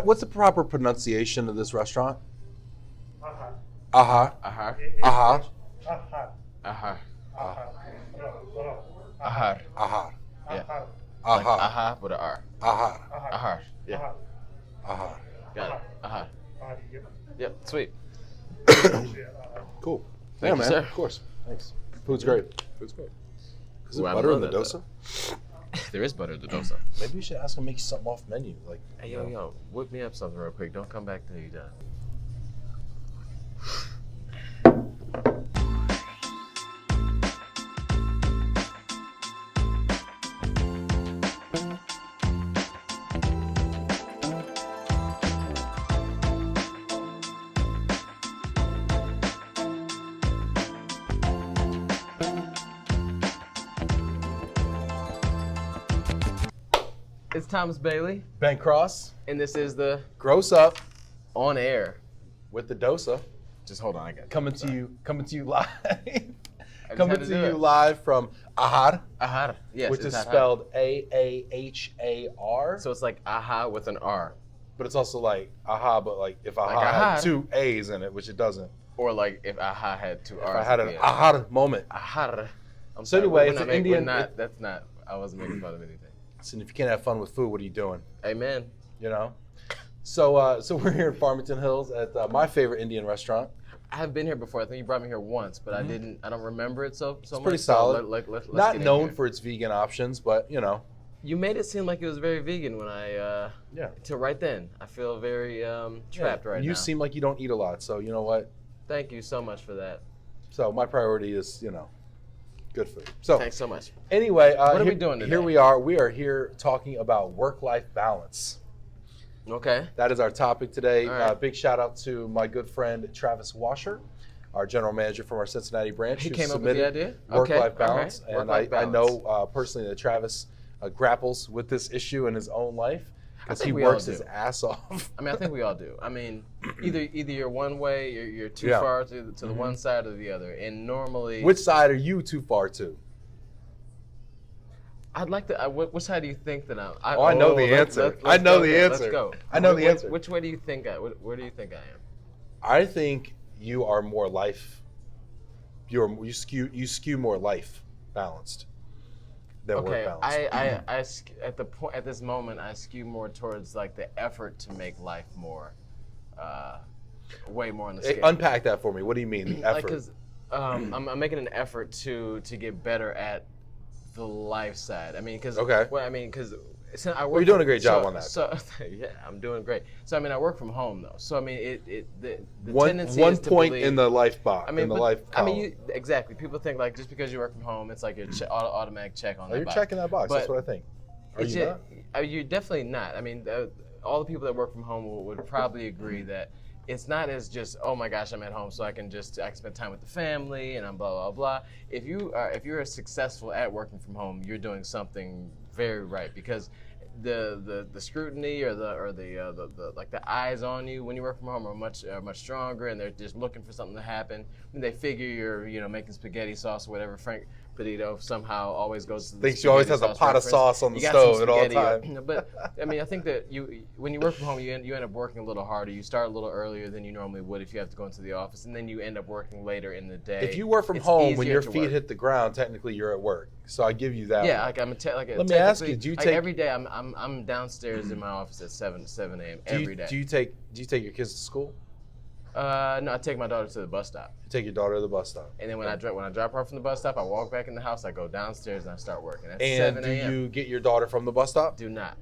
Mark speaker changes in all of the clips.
Speaker 1: What's the proper pronunciation of this restaurant?
Speaker 2: Ahar.
Speaker 1: Aha.
Speaker 3: Ahar.
Speaker 1: Aha.
Speaker 2: Ahar.
Speaker 3: Ahar.
Speaker 2: Ahar. Ro.
Speaker 3: Ahar.
Speaker 1: Aha.
Speaker 3: Yeah.
Speaker 2: Ahar.
Speaker 3: Like
Speaker 1: Aha.
Speaker 3: aha with an R.
Speaker 1: Aha.
Speaker 2: Ahar.
Speaker 3: Ahar. Yeah.
Speaker 2: Ahar.
Speaker 1: Aha.
Speaker 3: Got it. Ahar.
Speaker 2: Ahar. Yep.
Speaker 3: Yep. Sweet.
Speaker 2: Yeah, ahar.
Speaker 1: Cool.
Speaker 3: Thank you,
Speaker 1: man.
Speaker 3: sir.
Speaker 1: Of course. Thanks. Food's great. Food's great. Is there
Speaker 3: Ooh, I
Speaker 1: butter in
Speaker 3: love
Speaker 1: the
Speaker 3: that,
Speaker 1: dosa?
Speaker 3: There is butter in the dosa.
Speaker 1: Maybe you should ask him to make you something off menu. Like,
Speaker 3: Hey, yo, whip me up something real quick. Don't come back till you're done. It's Thomas Bailey,
Speaker 1: Ben Cross,
Speaker 3: and this is the
Speaker 1: gross up
Speaker 3: On Air.
Speaker 1: with the dosa.
Speaker 3: Just hold on, I got
Speaker 1: Coming to you live.
Speaker 3: just
Speaker 1: Coming
Speaker 3: had to
Speaker 1: to
Speaker 3: do
Speaker 1: you
Speaker 3: it.
Speaker 1: live from Ahar,
Speaker 3: Ahar. Yes,
Speaker 1: which
Speaker 3: it's
Speaker 1: is
Speaker 3: ahar.
Speaker 1: spelled Aahar.
Speaker 3: So it's like aha with an R,
Speaker 1: But it's also like aha, but like if aha
Speaker 3: aha.
Speaker 1: had two A's in it, which it doesn't.
Speaker 3: or like if aha had two R's.
Speaker 1: If I had
Speaker 3: at
Speaker 1: an
Speaker 3: the end.
Speaker 1: aha moment.
Speaker 3: Ahar. I'm
Speaker 1: So
Speaker 3: sorry,
Speaker 1: anyway,
Speaker 3: we're
Speaker 1: it's
Speaker 3: not
Speaker 1: an
Speaker 3: making- we're
Speaker 1: Indian-
Speaker 3: not- that's not. I wasn't making fun of anything.
Speaker 1: So if you can't have fun with food, what are you doing?
Speaker 3: Amen.
Speaker 1: You know. So we're here in Farmington Hills at my favorite Indian restaurant.
Speaker 3: I have been here before. I think you brought me here once, but I don't remember it so much.
Speaker 1: Mm-hmm. pretty
Speaker 3: so
Speaker 1: solid.
Speaker 3: let's
Speaker 1: Not
Speaker 3: get in
Speaker 1: known
Speaker 3: here.
Speaker 1: for its vegan options, but you know.
Speaker 3: You made it seem like it was very vegan when
Speaker 1: Yeah.
Speaker 3: till right then. I feel very trapped right now.
Speaker 1: You seem like you don't eat a lot, so you know what?
Speaker 3: Thank you so much for that.
Speaker 1: So my priority is, good food. So
Speaker 3: Thanks so much.
Speaker 1: anyway,
Speaker 3: What are we doing today?
Speaker 1: Here we are. We are here talking about work-life balance.
Speaker 3: Okay.
Speaker 1: That is our topic today.
Speaker 3: All right.
Speaker 1: Big shout out to my good friend Travis Washer, our general manager from our Cincinnati branch.
Speaker 3: He
Speaker 1: who
Speaker 3: came up with the
Speaker 1: submitted
Speaker 3: idea?
Speaker 1: Work-life
Speaker 3: Okay, all right.
Speaker 1: balance. And
Speaker 3: Work-life
Speaker 1: I
Speaker 3: balance.
Speaker 1: know personally that Travis grapples with this issue in his own life because
Speaker 3: think
Speaker 1: he
Speaker 3: we all
Speaker 1: works his
Speaker 3: do.
Speaker 1: ass off.
Speaker 3: I mean, I think we all do. I mean, either you're one way, you're too
Speaker 1: Yeah.
Speaker 3: far to the one side or the other. And normally,
Speaker 1: Which side are you too far to?
Speaker 3: I'd like to. Which side do you think that I'm?
Speaker 1: I know the answer. I know the answer.
Speaker 3: Let's go.
Speaker 1: I know the answer.
Speaker 3: Which way do you think where do you think I am?
Speaker 1: I think you are more life. You skew more life balanced than work
Speaker 3: Okay,
Speaker 1: balance.
Speaker 3: at this moment, I skew more towards like the effort to make life more, way more on the
Speaker 1: Hey,
Speaker 3: scale.
Speaker 1: unpack that for me. What do you mean
Speaker 3: Like,
Speaker 1: effort?
Speaker 3: cause I'm making an effort to get better at the life side. I mean, cause
Speaker 1: Okay.
Speaker 3: Well, I mean, cause I work.
Speaker 1: You're doing a great job on that.
Speaker 3: So yeah, I'm doing great. So I mean, I work from home though. So I mean, the
Speaker 1: one
Speaker 3: tendency
Speaker 1: one
Speaker 3: is to
Speaker 1: point
Speaker 3: believe,
Speaker 1: in the life box.
Speaker 3: I mean,
Speaker 1: in the
Speaker 3: but-
Speaker 1: life
Speaker 3: I mean,
Speaker 1: column.
Speaker 3: exactly. People think like just because you work from home, it's like your automatic check on
Speaker 1: Oh,
Speaker 3: that
Speaker 1: you're
Speaker 3: box.
Speaker 1: checking that box. That's
Speaker 3: But
Speaker 1: what I think. Are
Speaker 3: it's
Speaker 1: you
Speaker 3: just,
Speaker 1: not?
Speaker 3: You're definitely not. I mean, all the people that work from home would probably agree that it's not as just, oh my gosh, I'm at home, so I can spend time with the family and I'm blah blah blah. If you're successful at working from home, you're doing something very right because the scrutiny or the like the eyes on you when you work from home are much stronger, and they're just looking for something to happen. And they figure you're making spaghetti sauce or whatever. Frank Petito somehow always goes to the
Speaker 1: Thinks she always has
Speaker 3: spaghetti
Speaker 1: a pot of
Speaker 3: reference.
Speaker 1: sauce on the
Speaker 3: You got some
Speaker 1: stove at all
Speaker 3: spaghetti,
Speaker 1: times.
Speaker 3: But I mean, I think that when you work from home, you end up working a little harder. You start a little earlier than you normally would if you have to go into the office, and then you end up working later in the day.
Speaker 1: If you work from
Speaker 3: It's
Speaker 1: home when
Speaker 3: easier
Speaker 1: your
Speaker 3: to
Speaker 1: feet
Speaker 3: work.
Speaker 1: hit the ground, technically you're at work. So I give you that.
Speaker 3: Yeah,
Speaker 1: one.
Speaker 3: Let
Speaker 1: me ask you, do you take-
Speaker 3: every day? I'm downstairs in my office at 7 a.m. every day.
Speaker 1: Do you take your kids to school?
Speaker 3: No, I take my daughter to the bus stop,
Speaker 1: You take your daughter to the bus stop.
Speaker 3: and then when I drop her off from the bus stop, I walk back in the house. I go downstairs and I start working. At
Speaker 1: And
Speaker 3: 7
Speaker 1: do
Speaker 3: a.m.
Speaker 1: you get your daughter from the bus stop?
Speaker 3: Do not.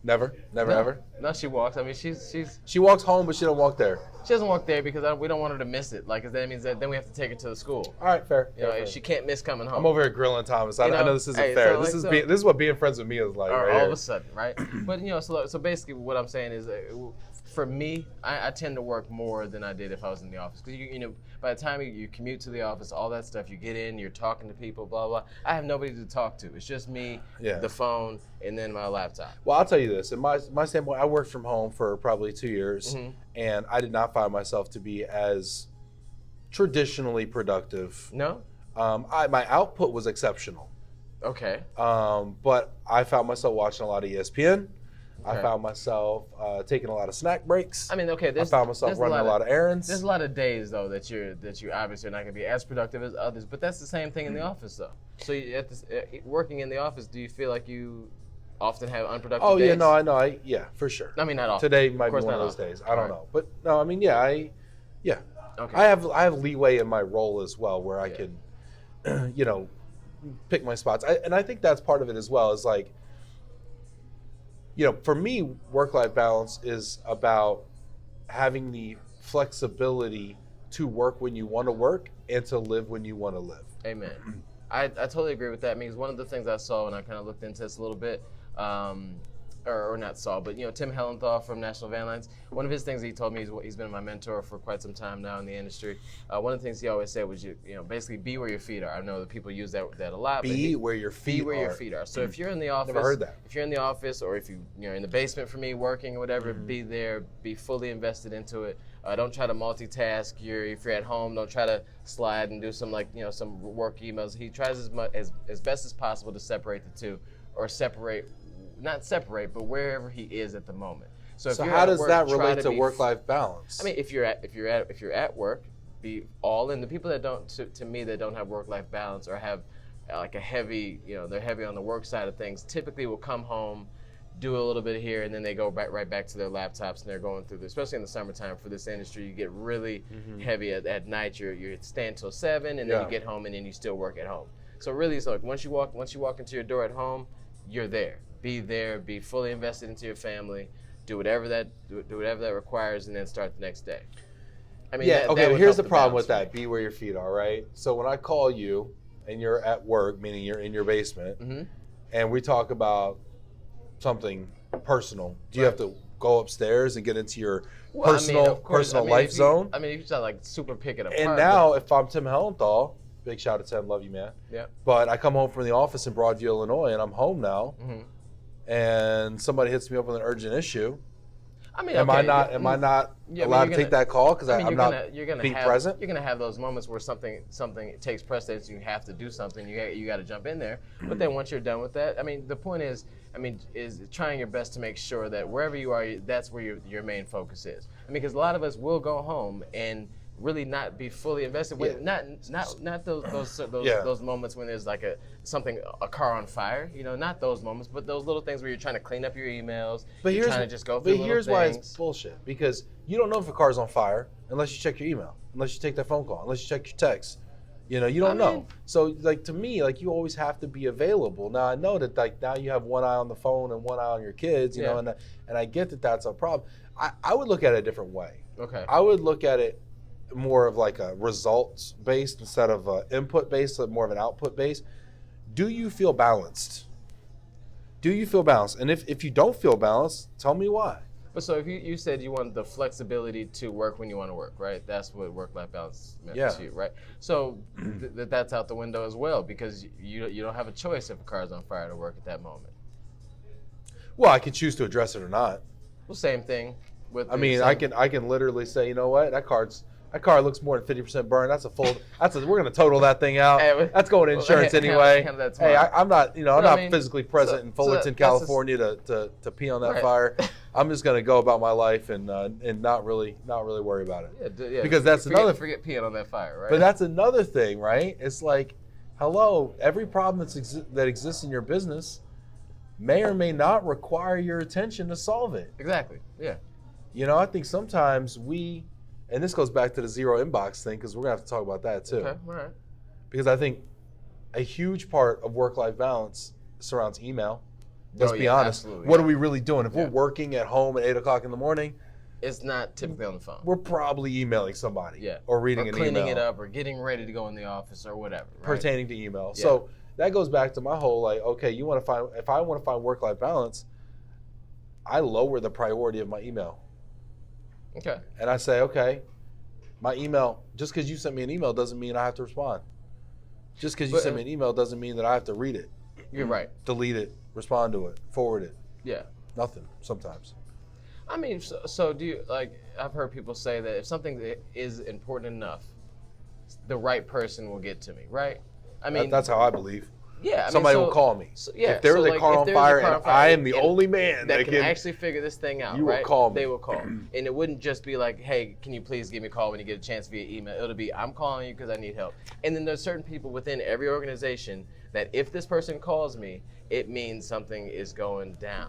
Speaker 1: Never
Speaker 3: No.
Speaker 1: ever.
Speaker 3: No, she walks. I mean, she's
Speaker 1: She walks home, but she don't walk there.
Speaker 3: she doesn't walk there because we don't want her to miss it. Like, 'cause that means that then we have to take her to the school.
Speaker 1: All right, fair.
Speaker 3: You know,
Speaker 1: fair.
Speaker 3: she can't miss coming home.
Speaker 1: I'm over here grilling Thomas. I
Speaker 3: You know,
Speaker 1: know this isn't
Speaker 3: hey,
Speaker 1: fair.
Speaker 3: so
Speaker 1: This
Speaker 3: like,
Speaker 1: is this is what being friends with me is like.
Speaker 3: Or
Speaker 1: Right
Speaker 3: all
Speaker 1: here.
Speaker 3: of a sudden, right? But so basically, what I'm saying is, for me, I tend to work more than I did if I was in the office. Because by the time you commute to the office, all that stuff, you get in, you're talking to people, blah blah. I have nobody to talk to. It's just me,
Speaker 1: Yeah.
Speaker 3: the phone, and then my laptop.
Speaker 1: Well, I'll tell you this. In my standpoint, I worked from home for probably 2 years,
Speaker 3: Mm-hmm.
Speaker 1: and I did not find myself to be as traditionally productive.
Speaker 3: No,
Speaker 1: My output was exceptional,
Speaker 3: Okay.
Speaker 1: But I found myself watching a lot of ESPN. I
Speaker 3: Okay.
Speaker 1: found myself taking a lot of snack breaks.
Speaker 3: I mean, okay.
Speaker 1: I found myself running a lot of errands.
Speaker 3: There's a lot of days though that you obviously are not going to be as productive as others, but that's the same thing in the office though. So working in the office, do you feel like you often have unproductive
Speaker 1: Oh
Speaker 3: days?
Speaker 1: yeah, no, I know. Yeah, for sure.
Speaker 3: I mean, not often.
Speaker 1: Today might be
Speaker 3: course
Speaker 1: one of
Speaker 3: not
Speaker 1: those
Speaker 3: often.
Speaker 1: days. I don't
Speaker 3: Right.
Speaker 1: know, but no, I mean, yeah.
Speaker 3: Okay.
Speaker 1: I have leeway in my role as well, where I
Speaker 3: Yeah.
Speaker 1: can, pick my spots. And I think that's part of it as well. Is like, for me, work-life balance is about having the flexibility to work when you want to work and to live when you want to live.
Speaker 3: Amen. I totally agree with that. Because one of the things I saw when I kind of looked into this a little bit, or not saw, but Tim Hellenthal from National Van Lines, one of his things he told me, he's been my mentor for quite some time now in the industry. One of the things he always said was, basically be where your feet are. I know that people use that a lot.
Speaker 1: Be where your feet
Speaker 3: Be where
Speaker 1: are.
Speaker 3: your feet are. So if you're in the office,
Speaker 1: Never heard that.
Speaker 3: If you're in the office, or if you're in the basement for me working or whatever, be there, be fully invested into it. Don't try to multitask. If you're at home, don't try to slide and do some some work emails. He tries as best as possible to separate the two, or not separate, but wherever he is at the moment. So
Speaker 1: So
Speaker 3: you're
Speaker 1: how
Speaker 3: at
Speaker 1: does
Speaker 3: work,
Speaker 1: that
Speaker 3: try
Speaker 1: relate to
Speaker 3: be
Speaker 1: work-life balance?
Speaker 3: I mean, if you're at work, be all in. The people that don't, to me, that don't have work-life balance or have like a heavy, they're heavy on the work side of things, typically will come home, do a little bit here, and then they go right back to their laptops, and they're going through this. Especially in the summertime for this industry, you get really heavy at night. You're staying till 7, and then
Speaker 1: Yeah.
Speaker 3: you get home, and then you still work at home. So really, it's like once you walk into your door at home, you're there. Be there. Be fully invested into your family. Do whatever that requires, and then start the next day. I mean,
Speaker 1: yeah,
Speaker 3: that
Speaker 1: okay,
Speaker 3: would
Speaker 1: here's
Speaker 3: help
Speaker 1: the problem with
Speaker 3: balance
Speaker 1: that. Be where your feet are, right? So when I call you and you're at work, meaning you're in your basement,
Speaker 3: for me.
Speaker 1: and we talk about something personal, do you have to go upstairs and get into your
Speaker 3: Well,
Speaker 1: personal
Speaker 3: of course,
Speaker 1: life
Speaker 3: if you-
Speaker 1: zone?
Speaker 3: I mean, if you start like super pick it apart.
Speaker 1: And now, if I'm Tim Hellenthal, big shout out to Tim, love you, man.
Speaker 3: Yeah.
Speaker 1: But I come home from the office in Broadview, Illinois, and I'm home now,
Speaker 3: Mhm.
Speaker 1: and somebody hits me up with an urgent issue.
Speaker 3: I mean,
Speaker 1: Am
Speaker 3: okay,
Speaker 1: I not
Speaker 3: yeah,
Speaker 1: allowed
Speaker 3: you're
Speaker 1: to
Speaker 3: gonna-
Speaker 1: take that call because
Speaker 3: I mean,
Speaker 1: I'm not
Speaker 3: you're gonna
Speaker 1: being
Speaker 3: have,
Speaker 1: present?
Speaker 3: You're gonna have those moments where something takes precedence. You have to do something. You got to jump in there. But then once you're done with that, I mean, the point is trying your best to make sure that wherever you are, that's where your main focus is. I mean, because a lot of us will go home and really not be fully invested. When, not those moments when there's like a car on fire. Not those moments, but those little things where you're trying to clean up your emails.
Speaker 1: But
Speaker 3: you're
Speaker 1: here's
Speaker 3: trying to just go through
Speaker 1: But
Speaker 3: little
Speaker 1: here's why
Speaker 3: things.
Speaker 1: it's bullshit. Because you don't know if a car's on fire unless you check your email, unless you take that phone call, unless you check your text. You don't know. So like to me, like you always have to be available. Now I know that like now you have one eye on the phone and one eye on your kids. You know, and I get that that's a problem. I would look at it a different way.
Speaker 3: Okay.
Speaker 1: I would look at it more of like a results based instead of input based, more of an output based. Do you feel balanced? Do you feel balanced? And if you don't feel balanced, tell me why.
Speaker 3: But so if you said you want the flexibility to work when you want to work, right? That's what work-life balance meant to you, right? So that's out the window as well because you don't have a choice if a car's on fire to work at that moment.
Speaker 1: Well, I can choose to address it or not.
Speaker 3: Well, same thing with.
Speaker 1: I mean, I can literally say, you know what, that car looks more than 50% burned. We're gonna total that thing out.
Speaker 3: Hey,
Speaker 1: That's going to insurance anyway. Hey, I'm not, I'm not physically present in Fullerton, California to pee on that fire. I'm just gonna go about my life and not really worry about it.
Speaker 3: Yeah,
Speaker 1: because that's
Speaker 3: forget peeing on that fire, right?
Speaker 1: But that's another thing, right? It's like, hello, every problem that exists in your business may or may not require your attention to solve it.
Speaker 3: Exactly. Yeah.
Speaker 1: I think sometimes and this goes back to the zero inbox thing because we're gonna have to talk about that too.
Speaker 3: Okay. All right.
Speaker 1: Because I think a huge part of work-life balance surrounds email. Let's be honest.
Speaker 3: Absolutely,
Speaker 1: what are we really doing? If we're working at home at 8 o'clock in the morning,
Speaker 3: it's not typically on the phone.
Speaker 1: we're probably emailing somebody.
Speaker 3: Yeah.
Speaker 1: Or reading an email.
Speaker 3: Or cleaning it up or getting ready to go in the office or whatever. Right?
Speaker 1: Pertaining to email.
Speaker 3: Yeah.
Speaker 1: So that goes back to my whole okay, if I want to find work-life balance, I lower the priority of my email.
Speaker 3: Okay.
Speaker 1: And I say, okay, my email, just because you sent me an email doesn't mean I have to respond. Just because you sent me an email doesn't mean that I have to read it.
Speaker 3: You're right.
Speaker 1: Delete it, respond to it, forward it.
Speaker 3: Yeah.
Speaker 1: Nothing, sometimes.
Speaker 3: I mean, so do you, I've heard people say that if something is important enough, the right person will get to me, right? I mean,
Speaker 1: That's how I believe.
Speaker 3: Yeah, I mean,
Speaker 1: somebody
Speaker 3: so-
Speaker 1: will call me.
Speaker 3: so, yeah,
Speaker 1: if there
Speaker 3: so,
Speaker 1: was a
Speaker 3: like,
Speaker 1: car
Speaker 3: if
Speaker 1: on
Speaker 3: there was a
Speaker 1: fire
Speaker 3: car
Speaker 1: and
Speaker 3: on fire
Speaker 1: I am the
Speaker 3: and-
Speaker 1: only man
Speaker 3: that can actually figure this thing out,
Speaker 1: you will
Speaker 3: right?
Speaker 1: call me.
Speaker 3: They will call. And it wouldn't just be like, hey, can you please give me a call when you get a chance via email? It'll be, I'm calling you because I need help. And then there's certain people within every organization that if this person calls me, it means something is going down.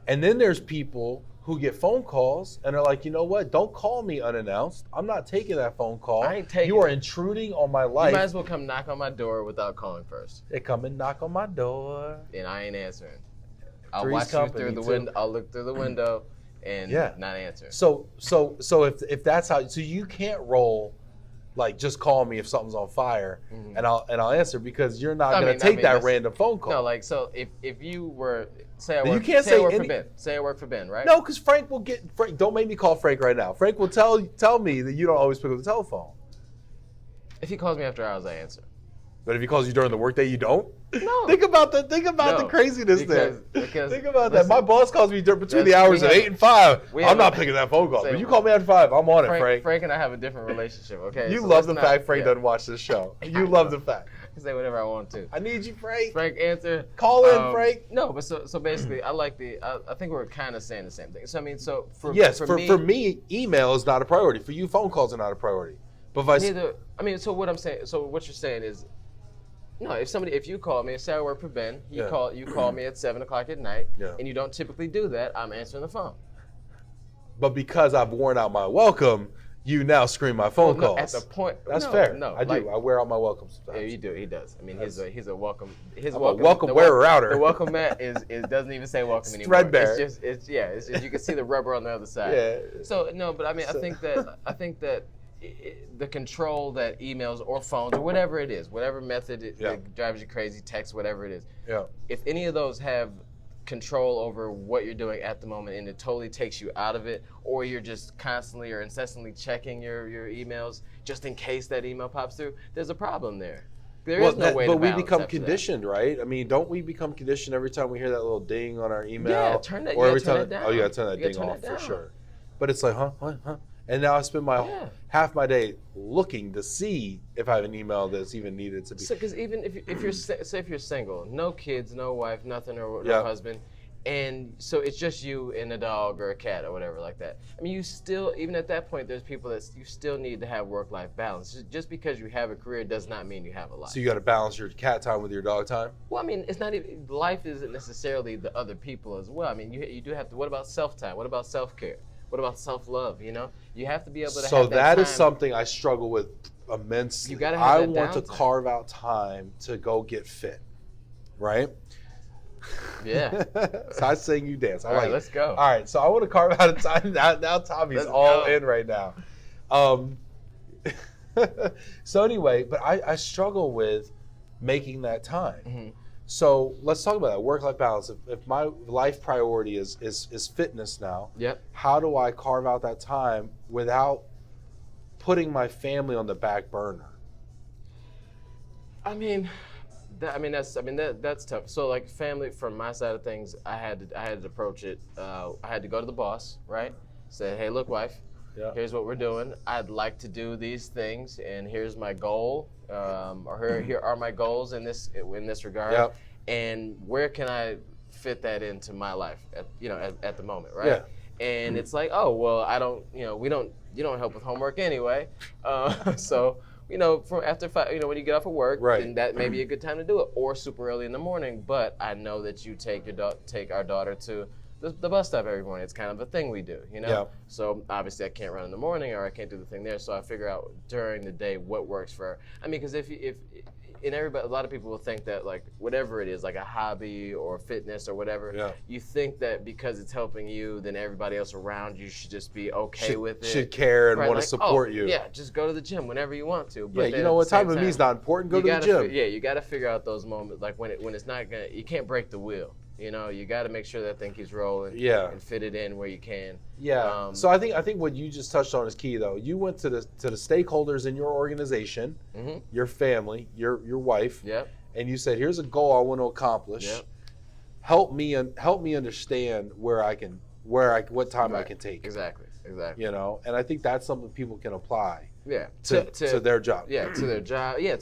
Speaker 1: And then there's people who get phone calls and are like, you know what? Don't call me unannounced. I'm not taking that phone call.
Speaker 3: I ain't taking
Speaker 1: You are
Speaker 3: it.
Speaker 1: intruding on my
Speaker 3: You
Speaker 1: life.
Speaker 3: might as well come knock on my door without calling first.
Speaker 1: They come and knock on my door.
Speaker 3: And I ain't answering. I'll
Speaker 1: Three's
Speaker 3: watch you
Speaker 1: company,
Speaker 3: through the
Speaker 1: too.
Speaker 3: window. I'll look through the window and
Speaker 1: Yeah.
Speaker 3: not answer.
Speaker 1: So if that's how, so you can't roll like just call me if something's on fire and I'll answer because you're not gonna take that
Speaker 3: that's-
Speaker 1: random phone call.
Speaker 3: No, like so if you were say I
Speaker 1: You
Speaker 3: work,
Speaker 1: can't
Speaker 3: say I
Speaker 1: say
Speaker 3: work
Speaker 1: any-
Speaker 3: for Ben. Say I work for Ben, right?
Speaker 1: No, because Frank will get Frank. Don't make me call Frank right now. Frank will tell me that you don't always pick up the telephone.
Speaker 3: If he calls me after hours, I answer.
Speaker 1: But if he calls you during the workday, you don't.
Speaker 3: No.
Speaker 1: Think about the
Speaker 3: No,
Speaker 1: craziness there.
Speaker 3: because
Speaker 1: Think about
Speaker 3: listen,
Speaker 1: that. My boss calls me between the
Speaker 3: that's-
Speaker 1: hours
Speaker 3: we
Speaker 1: of
Speaker 3: have-
Speaker 1: 8 and 5.
Speaker 3: we
Speaker 1: I'm
Speaker 3: have
Speaker 1: not
Speaker 3: a-
Speaker 1: picking that phone call.
Speaker 3: say-
Speaker 1: But you call me after 5, I'm on it, Frank.
Speaker 3: Frank and I have a different relationship. Okay.
Speaker 1: You
Speaker 3: So
Speaker 1: love
Speaker 3: let's
Speaker 1: the
Speaker 3: not-
Speaker 1: fact Frank
Speaker 3: yeah.
Speaker 1: doesn't watch this show. You love the fact.
Speaker 3: I can say whatever I want to.
Speaker 1: I need you, Frank.
Speaker 3: Frank, answer.
Speaker 1: Call in, Frank.
Speaker 3: No, but so basically, I like the. I think we're kind of saying the same thing. So I mean, so for
Speaker 1: Yes,
Speaker 3: for
Speaker 1: for me, email is not a priority. For you, phone calls are not a priority. But if I
Speaker 3: neither. I mean, so what I'm saying. So what you're saying is, no. If you call me, say I work for Ben, you
Speaker 1: Yeah.
Speaker 3: call me at 7:00 at night,
Speaker 1: Yeah.
Speaker 3: and you don't typically do that, I'm answering the phone.
Speaker 1: But because I've worn out my welcome, you now screen my phone
Speaker 3: Well, no,
Speaker 1: calls.
Speaker 3: at the point.
Speaker 1: That's
Speaker 3: no,
Speaker 1: fair.
Speaker 3: No,
Speaker 1: I do.
Speaker 3: like-
Speaker 1: I wear out my welcomes
Speaker 3: Yeah,
Speaker 1: sometimes.
Speaker 3: you do. He does. I mean, he's a welcome. His
Speaker 1: I'm a welcome
Speaker 3: the
Speaker 1: wearer outer.
Speaker 3: The welcome mat is doesn't even say welcome
Speaker 1: It's
Speaker 3: anymore.
Speaker 1: threadbare.
Speaker 3: It's just you can see the rubber on the other side.
Speaker 1: Yeah.
Speaker 3: So no, but I mean,
Speaker 1: So-
Speaker 3: I think that the control that emails or phones or whatever it is, whatever method
Speaker 1: Yeah.
Speaker 3: that drives you crazy, text, whatever it is.
Speaker 1: Yeah.
Speaker 3: If any of those have control over what you're doing at the moment and it totally takes you out of it, or you're just constantly or incessantly checking your emails just in case that email pops through, there's a problem there. There is no way to
Speaker 1: but we
Speaker 3: balance
Speaker 1: become
Speaker 3: after that.
Speaker 1: conditioned, right? I mean, don't we become conditioned every time we hear that little ding on our email?
Speaker 3: Yeah, turn that-
Speaker 1: Or
Speaker 3: you
Speaker 1: every
Speaker 3: gotta turn
Speaker 1: time,
Speaker 3: that
Speaker 1: oh, you
Speaker 3: down.
Speaker 1: gotta turn that
Speaker 3: You gotta
Speaker 1: ding
Speaker 3: turn
Speaker 1: off
Speaker 3: that
Speaker 1: for
Speaker 3: down.
Speaker 1: sure. But it's like, huh? And now I spend my
Speaker 3: Yeah.
Speaker 1: half my day looking to see if I have an email that's even needed to be.
Speaker 3: So, because even if you're say if you're single, no kids, no wife, nothing, or no
Speaker 1: Yeah.
Speaker 3: husband, and so it's just you and a dog or a cat or whatever like that. I mean, you still, even at that point, there's people that you still need to have work-life balance. Just because you have a career does not mean you have a life.
Speaker 1: So you got to balance your cat time with your dog time.
Speaker 3: Well, I mean, it's not even life isn't necessarily the other people as well. I mean, you do have to. What about self-time? What about self-care? What about self-love? You know, you have to be able to.
Speaker 1: So
Speaker 3: have
Speaker 1: that is
Speaker 3: time.
Speaker 1: something I struggle with immensely.
Speaker 3: You gotta have
Speaker 1: I
Speaker 3: that
Speaker 1: want to
Speaker 3: downtime.
Speaker 1: carve out time to go get fit, right?
Speaker 3: Yeah.
Speaker 1: So I sing, you dance. I
Speaker 3: All
Speaker 1: like
Speaker 3: right,
Speaker 1: it.
Speaker 3: let's go.
Speaker 1: All right, so I want to carve out a time. Now Tommy's
Speaker 3: Let's
Speaker 1: all
Speaker 3: go.
Speaker 1: in right now. So anyway, but I struggle with making that time.
Speaker 3: Mhm.
Speaker 1: So let's talk about that work-life balance. If my life priority is fitness now,
Speaker 3: Yep.
Speaker 1: how do I carve out that time without putting my family on the back burner?
Speaker 3: I mean, that's tough. So like family, from my side of things, I had to approach it. I had to go to the boss, right? Say, hey, look, wife,
Speaker 1: Yeah.
Speaker 3: here's what we're doing. I'd like to do these things, and here's my goal, or here are my goals in this regard.
Speaker 1: Yep.
Speaker 3: And where can I fit that into my life at the moment, right?
Speaker 1: Yeah.
Speaker 3: And it's like, oh well, I don't, you don't help with homework anyway, so. From after 5, when you get off of work,
Speaker 1: Right.
Speaker 3: then that may be a good time to do it, or super early in the morning. But I know that you take our daughter to the bus stop every morning. It's kind of a thing we do,
Speaker 1: Yeah.
Speaker 3: So obviously I can't run in the morning, or I can't do the thing there. So I figure out during the day what works for her. I mean, because if everybody, a lot of people will think that like whatever it is, like a hobby or fitness or whatever,
Speaker 1: Yeah.
Speaker 3: you think that because it's helping you, then everybody else around you should just be okay with it.
Speaker 1: Should care and
Speaker 3: Right,
Speaker 1: want
Speaker 3: like,
Speaker 1: to support
Speaker 3: oh,
Speaker 1: you.
Speaker 3: Yeah, just go to the gym whenever you want to.
Speaker 1: Yeah,
Speaker 3: But
Speaker 1: you
Speaker 3: then
Speaker 1: know
Speaker 3: at
Speaker 1: what?
Speaker 3: the same
Speaker 1: Time with me is not important. Go
Speaker 3: you
Speaker 1: to the
Speaker 3: gotta
Speaker 1: gym.
Speaker 3: you got to figure out those moments, like when it's not gonna. You can't break the wheel. You got to make sure that thing keeps rolling.
Speaker 1: Yeah.
Speaker 3: And fit it in where you can.
Speaker 1: Yeah. So I think what you just touched on is key, though. You went to the stakeholders in your organization,
Speaker 3: Mhm.
Speaker 1: your family, your wife,
Speaker 3: Yep.
Speaker 1: and you said, "Here's a goal I want to accomplish.
Speaker 3: Yep.
Speaker 1: Help me understand what time I
Speaker 3: Right.
Speaker 1: can take."
Speaker 3: Exactly. exactly.
Speaker 1: You know, and I think that's something people can apply
Speaker 3: Yeah,
Speaker 1: to their job.
Speaker 3: Yeah, to their job. Yeah,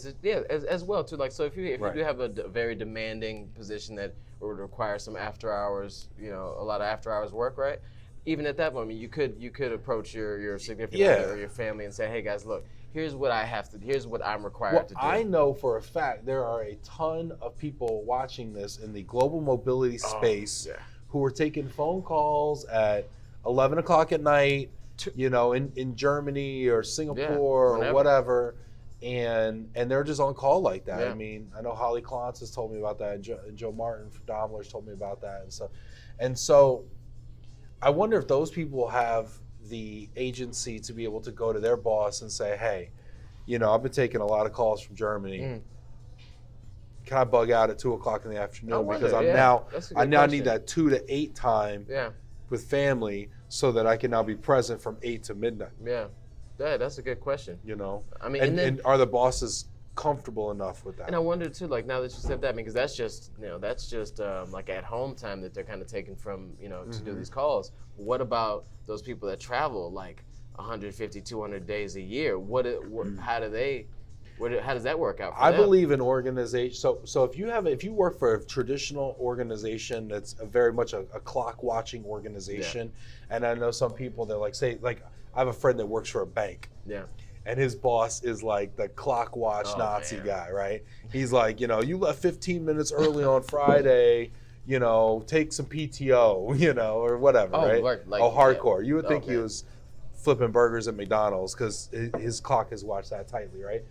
Speaker 3: as well too. Like, so if you
Speaker 1: Right.
Speaker 3: do have a very demanding position that would require some after hours, a lot of after hours work, right? Even at that moment, you could approach your significant
Speaker 1: Yeah.
Speaker 3: other or your family and say, hey guys, look, here's what here's what I'm required
Speaker 1: Well,
Speaker 3: to do.
Speaker 1: I know for a fact there are a ton of people watching this in the global mobility space
Speaker 3: yeah.
Speaker 1: who are taking phone calls at 11 o'clock at night, in Germany or Singapore or
Speaker 3: whenever.
Speaker 1: whatever, and they're just on call like that.
Speaker 3: Yeah.
Speaker 1: I mean, I know Holly Klontz has told me about that, and Joe Martin from Daimler's told me about that and stuff. And so I wonder if those people have the agency to be able to go to their boss and say, hey, I've been taking a lot of calls from Germany. Can I bug out at 2 o'clock in the afternoon? Because
Speaker 3: That's a
Speaker 1: I
Speaker 3: good
Speaker 1: now need
Speaker 3: question.
Speaker 1: that 2 to 8 time
Speaker 3: Yeah,
Speaker 1: with family so that I can now be present from 8 to midnight.
Speaker 3: yeah, that's a good question. I mean,
Speaker 1: And are the bosses comfortable enough with that?
Speaker 3: And I wonder too, like now that you said that, because that's just like at home time that they're kind of taking from to do these calls. What about those people that travel like 150, 200 days a year? How does that work out for
Speaker 1: I
Speaker 3: them?
Speaker 1: believe in organization. So if you work for a traditional organization that's very much a clock watching organization, and I know some people that I have a friend that works for a bank.
Speaker 3: Yeah.
Speaker 1: And his boss is like the clock watch Nazi
Speaker 3: man.
Speaker 1: guy, right? He's like, you left 15 minutes early on Friday, take some PTO, or whatever, right? Hardcore. You would think he was flipping burgers at McDonald's because his clock is watched that tightly, right?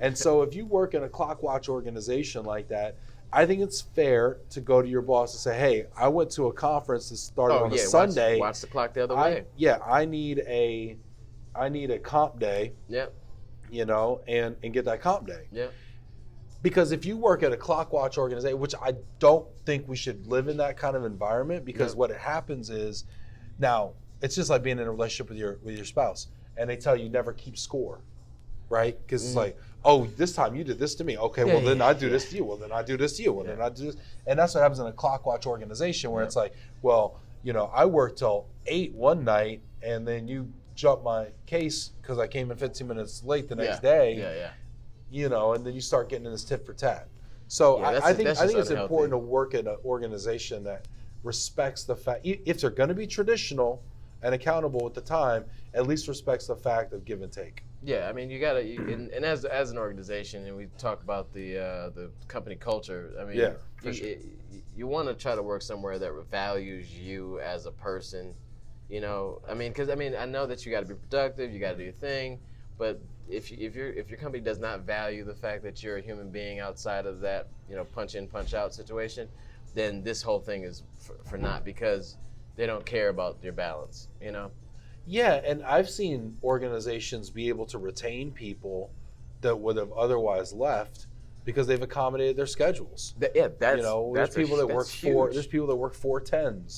Speaker 1: And so if you work in a clock watch organization like that, I think it's fair to go to your boss and say, hey, I went to a conference that started on a Sunday.
Speaker 3: Watch the clock the other way.
Speaker 1: I need a comp day.
Speaker 3: Yep.
Speaker 1: And get that comp day.
Speaker 3: Yep.
Speaker 1: Because if you work at a clock watch organization, which I don't think we should live in that kind of environment, because what happens is, now it's just like being in a relationship with your spouse, and they tell you never keep score, right? Because it's like, oh, this time you did this to me. Okay, well then I do this to you. Well then I do this to you. Well then I do this, and that's what happens in a clock watch organization where it's like, well, I worked till 8 one night, and then you jump my case because I came in 15 minutes late the next day. And then you start getting in this tit for tat. So I think it's important to work in an organization that respects the fact, if they're going to be traditional and accountable at the time, at least respects the fact of give and take.
Speaker 3: Yeah, I mean, you gotta, and as an organization, and we talk about the company culture. I mean, you want to try to work somewhere that values you as a person. I mean, because I know that you got to be productive, you got to do your thing, but if your company does not value the fact that you're a human being outside of that punch in punch out situation, then this whole thing is for naught, because they don't care about your balance.
Speaker 1: Yeah, and I've seen organizations be able to retain people that would have otherwise left because they've accommodated their schedules. There's people that work there's people that work 410s.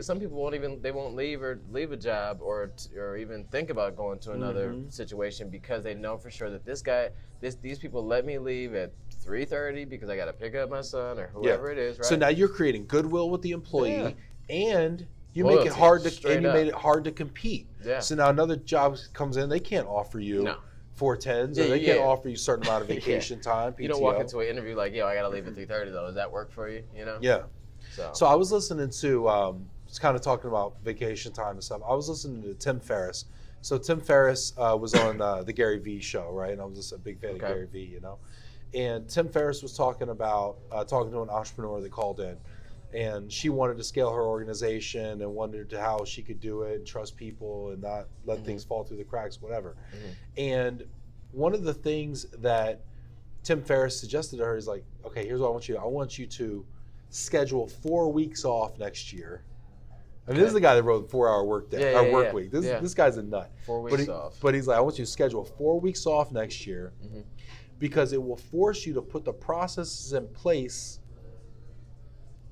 Speaker 3: Some people won't leave a job or even think about going to another situation because they know for sure that these people let me leave at 3:30 because I got to pick up my son or whoever it is, right?
Speaker 1: So now you're creating goodwill with the employee, and you
Speaker 3: Loyalty,
Speaker 1: make it hard
Speaker 3: made
Speaker 1: it hard to compete.
Speaker 3: Yeah.
Speaker 1: So now another job comes in, they can't offer you 410s, or they can't offer you a certain amount of vacation time, PTO.
Speaker 3: You don't walk into an interview like, yo, I got to leave at 3:30 though. Does that work for you?
Speaker 1: Yeah.
Speaker 3: So
Speaker 1: I was listening to, just kind of talking about vacation time and stuff. I was listening to Tim Ferriss. So Tim Ferriss was on the Gary Vee show, right? And I was just a big fan of Gary Vee, And Tim Ferriss was talking to an entrepreneur that called in. And she wanted to scale her organization and wondered how she could do it and trust people and not let things fall through the cracks, whatever. And one of the things that Tim Ferriss suggested to her is like, okay, here's what I want you to do. I want you to schedule 4 weeks off next year. I mean, this is the guy that wrote 4-hour work week. This guy's a nut.
Speaker 3: 4 weeks off.
Speaker 1: But he's like, I want you to schedule 4 weeks off next year because it will force you to put the processes in place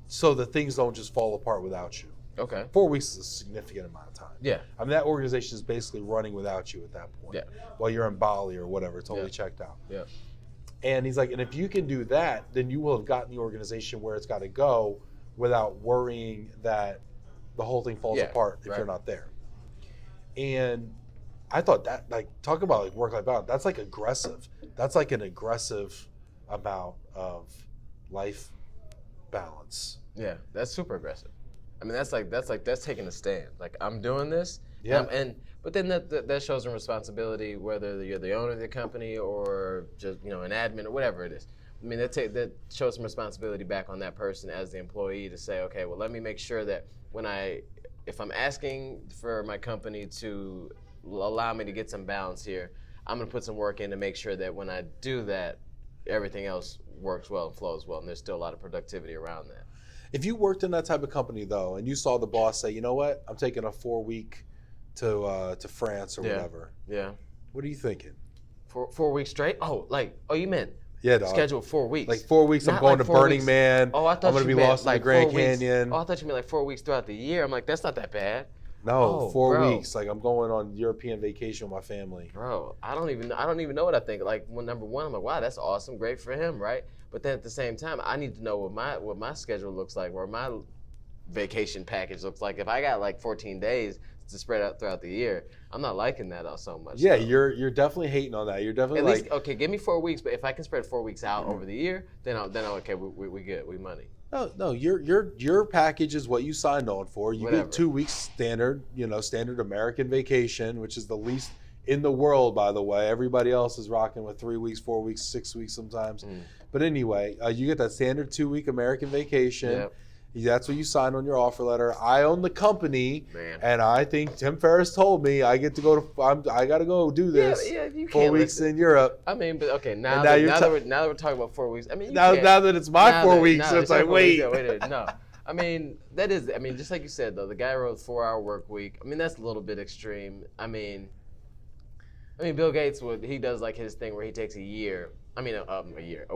Speaker 1: so that things don't just fall apart without you.
Speaker 3: Okay.
Speaker 1: 4 weeks is a significant amount of time.
Speaker 3: Yeah.
Speaker 1: I mean, that organization is basically running without you at that point.
Speaker 3: Yeah.
Speaker 1: While you're in Bali or whatever, totally checked out.
Speaker 3: Yeah.
Speaker 1: And he's like, and if you can do that, then you will have gotten the organization where it's got to go without worrying that the whole thing falls apart if you're not there. And I thought that, like, talk about like work-life balance. That's like aggressive. That's like an aggressive amount of life balance.
Speaker 3: Yeah, that's super aggressive. I mean, that's taking a stand. Like, I'm doing this.
Speaker 1: Yeah.
Speaker 3: But then that shows some responsibility, whether you're the owner of the company or just an admin or whatever it is. I mean, that shows some responsibility back on that person as the employee to say, okay, well, let me make sure that if I'm asking for my company to allow me to get some balance here, I'm gonna put some work in to make sure that when I do that, everything else works well and flows well, and there's still a lot of productivity around that.
Speaker 1: If you worked in that type of company though, and you saw the boss say, you know what, I'm taking a 4-week to France or whatever.
Speaker 3: Yeah.
Speaker 1: What are you thinking?
Speaker 3: 4 weeks straight? Oh, you meant
Speaker 1: Yeah, dog.
Speaker 3: scheduled 4 weeks.
Speaker 1: Like 4 weeks, I'm
Speaker 3: Not
Speaker 1: going
Speaker 3: like
Speaker 1: to
Speaker 3: 4
Speaker 1: Burning
Speaker 3: weeks.
Speaker 1: Man.
Speaker 3: Oh, I thought
Speaker 1: I'm going to
Speaker 3: you
Speaker 1: be
Speaker 3: meant
Speaker 1: lost in the
Speaker 3: like
Speaker 1: Grand
Speaker 3: 4 weeks.
Speaker 1: Canyon.
Speaker 3: Oh, I thought you meant like 4 weeks throughout the year. I'm like, that's not that bad.
Speaker 1: No,
Speaker 3: Oh,
Speaker 1: 4
Speaker 3: bro.
Speaker 1: weeks. Like I'm going on European vacation with my family.
Speaker 3: Bro, I don't even know what I think. Like, number one, I'm like, wow, that's awesome, great for him, right? But then at the same time, I need to know what my schedule looks like, where my vacation package looks like. If I got like 14 days to spread out throughout the year, I'm not liking that all so much.
Speaker 1: Yeah,
Speaker 3: so.
Speaker 1: you're definitely hating on that. You're definitely
Speaker 3: At
Speaker 1: like,
Speaker 3: least, okay, give me 4 weeks, but if I can spread 4 weeks out over the year, then I'm okay, we good, we money.
Speaker 1: no, your package is what you signed on for. You
Speaker 3: Whatever.
Speaker 1: get 2 weeks standard, standard American vacation, which is the least in the world, by the way. Everybody else is rocking with 3 weeks, 4 weeks, 6 weeks sometimes. But anyway, you get that standard 2-week American vacation.
Speaker 3: Yep.
Speaker 1: That's what you signed on your offer letter. I own the company,
Speaker 3: Man.
Speaker 1: and I think Tim Ferriss told me I get to go to. I got to go do this.
Speaker 3: Yeah, you
Speaker 1: 4
Speaker 3: can't
Speaker 1: weeks
Speaker 3: listen.
Speaker 1: in Europe.
Speaker 3: I mean, but okay, now
Speaker 1: now
Speaker 3: that
Speaker 1: you're
Speaker 3: we're talking about 4 weeks, I mean, you
Speaker 1: Now
Speaker 3: can't.
Speaker 1: that it's my
Speaker 3: Now
Speaker 1: 4
Speaker 3: that-
Speaker 1: weeks,
Speaker 3: now
Speaker 1: so
Speaker 3: that
Speaker 1: it's like,
Speaker 3: 4 weeks,
Speaker 1: wait.
Speaker 3: yeah, wait, no. I mean, just like you said, though, the guy wrote 4-hour work week. I mean, that's a little bit extreme. I mean, Bill Gates he does like his thing where he takes a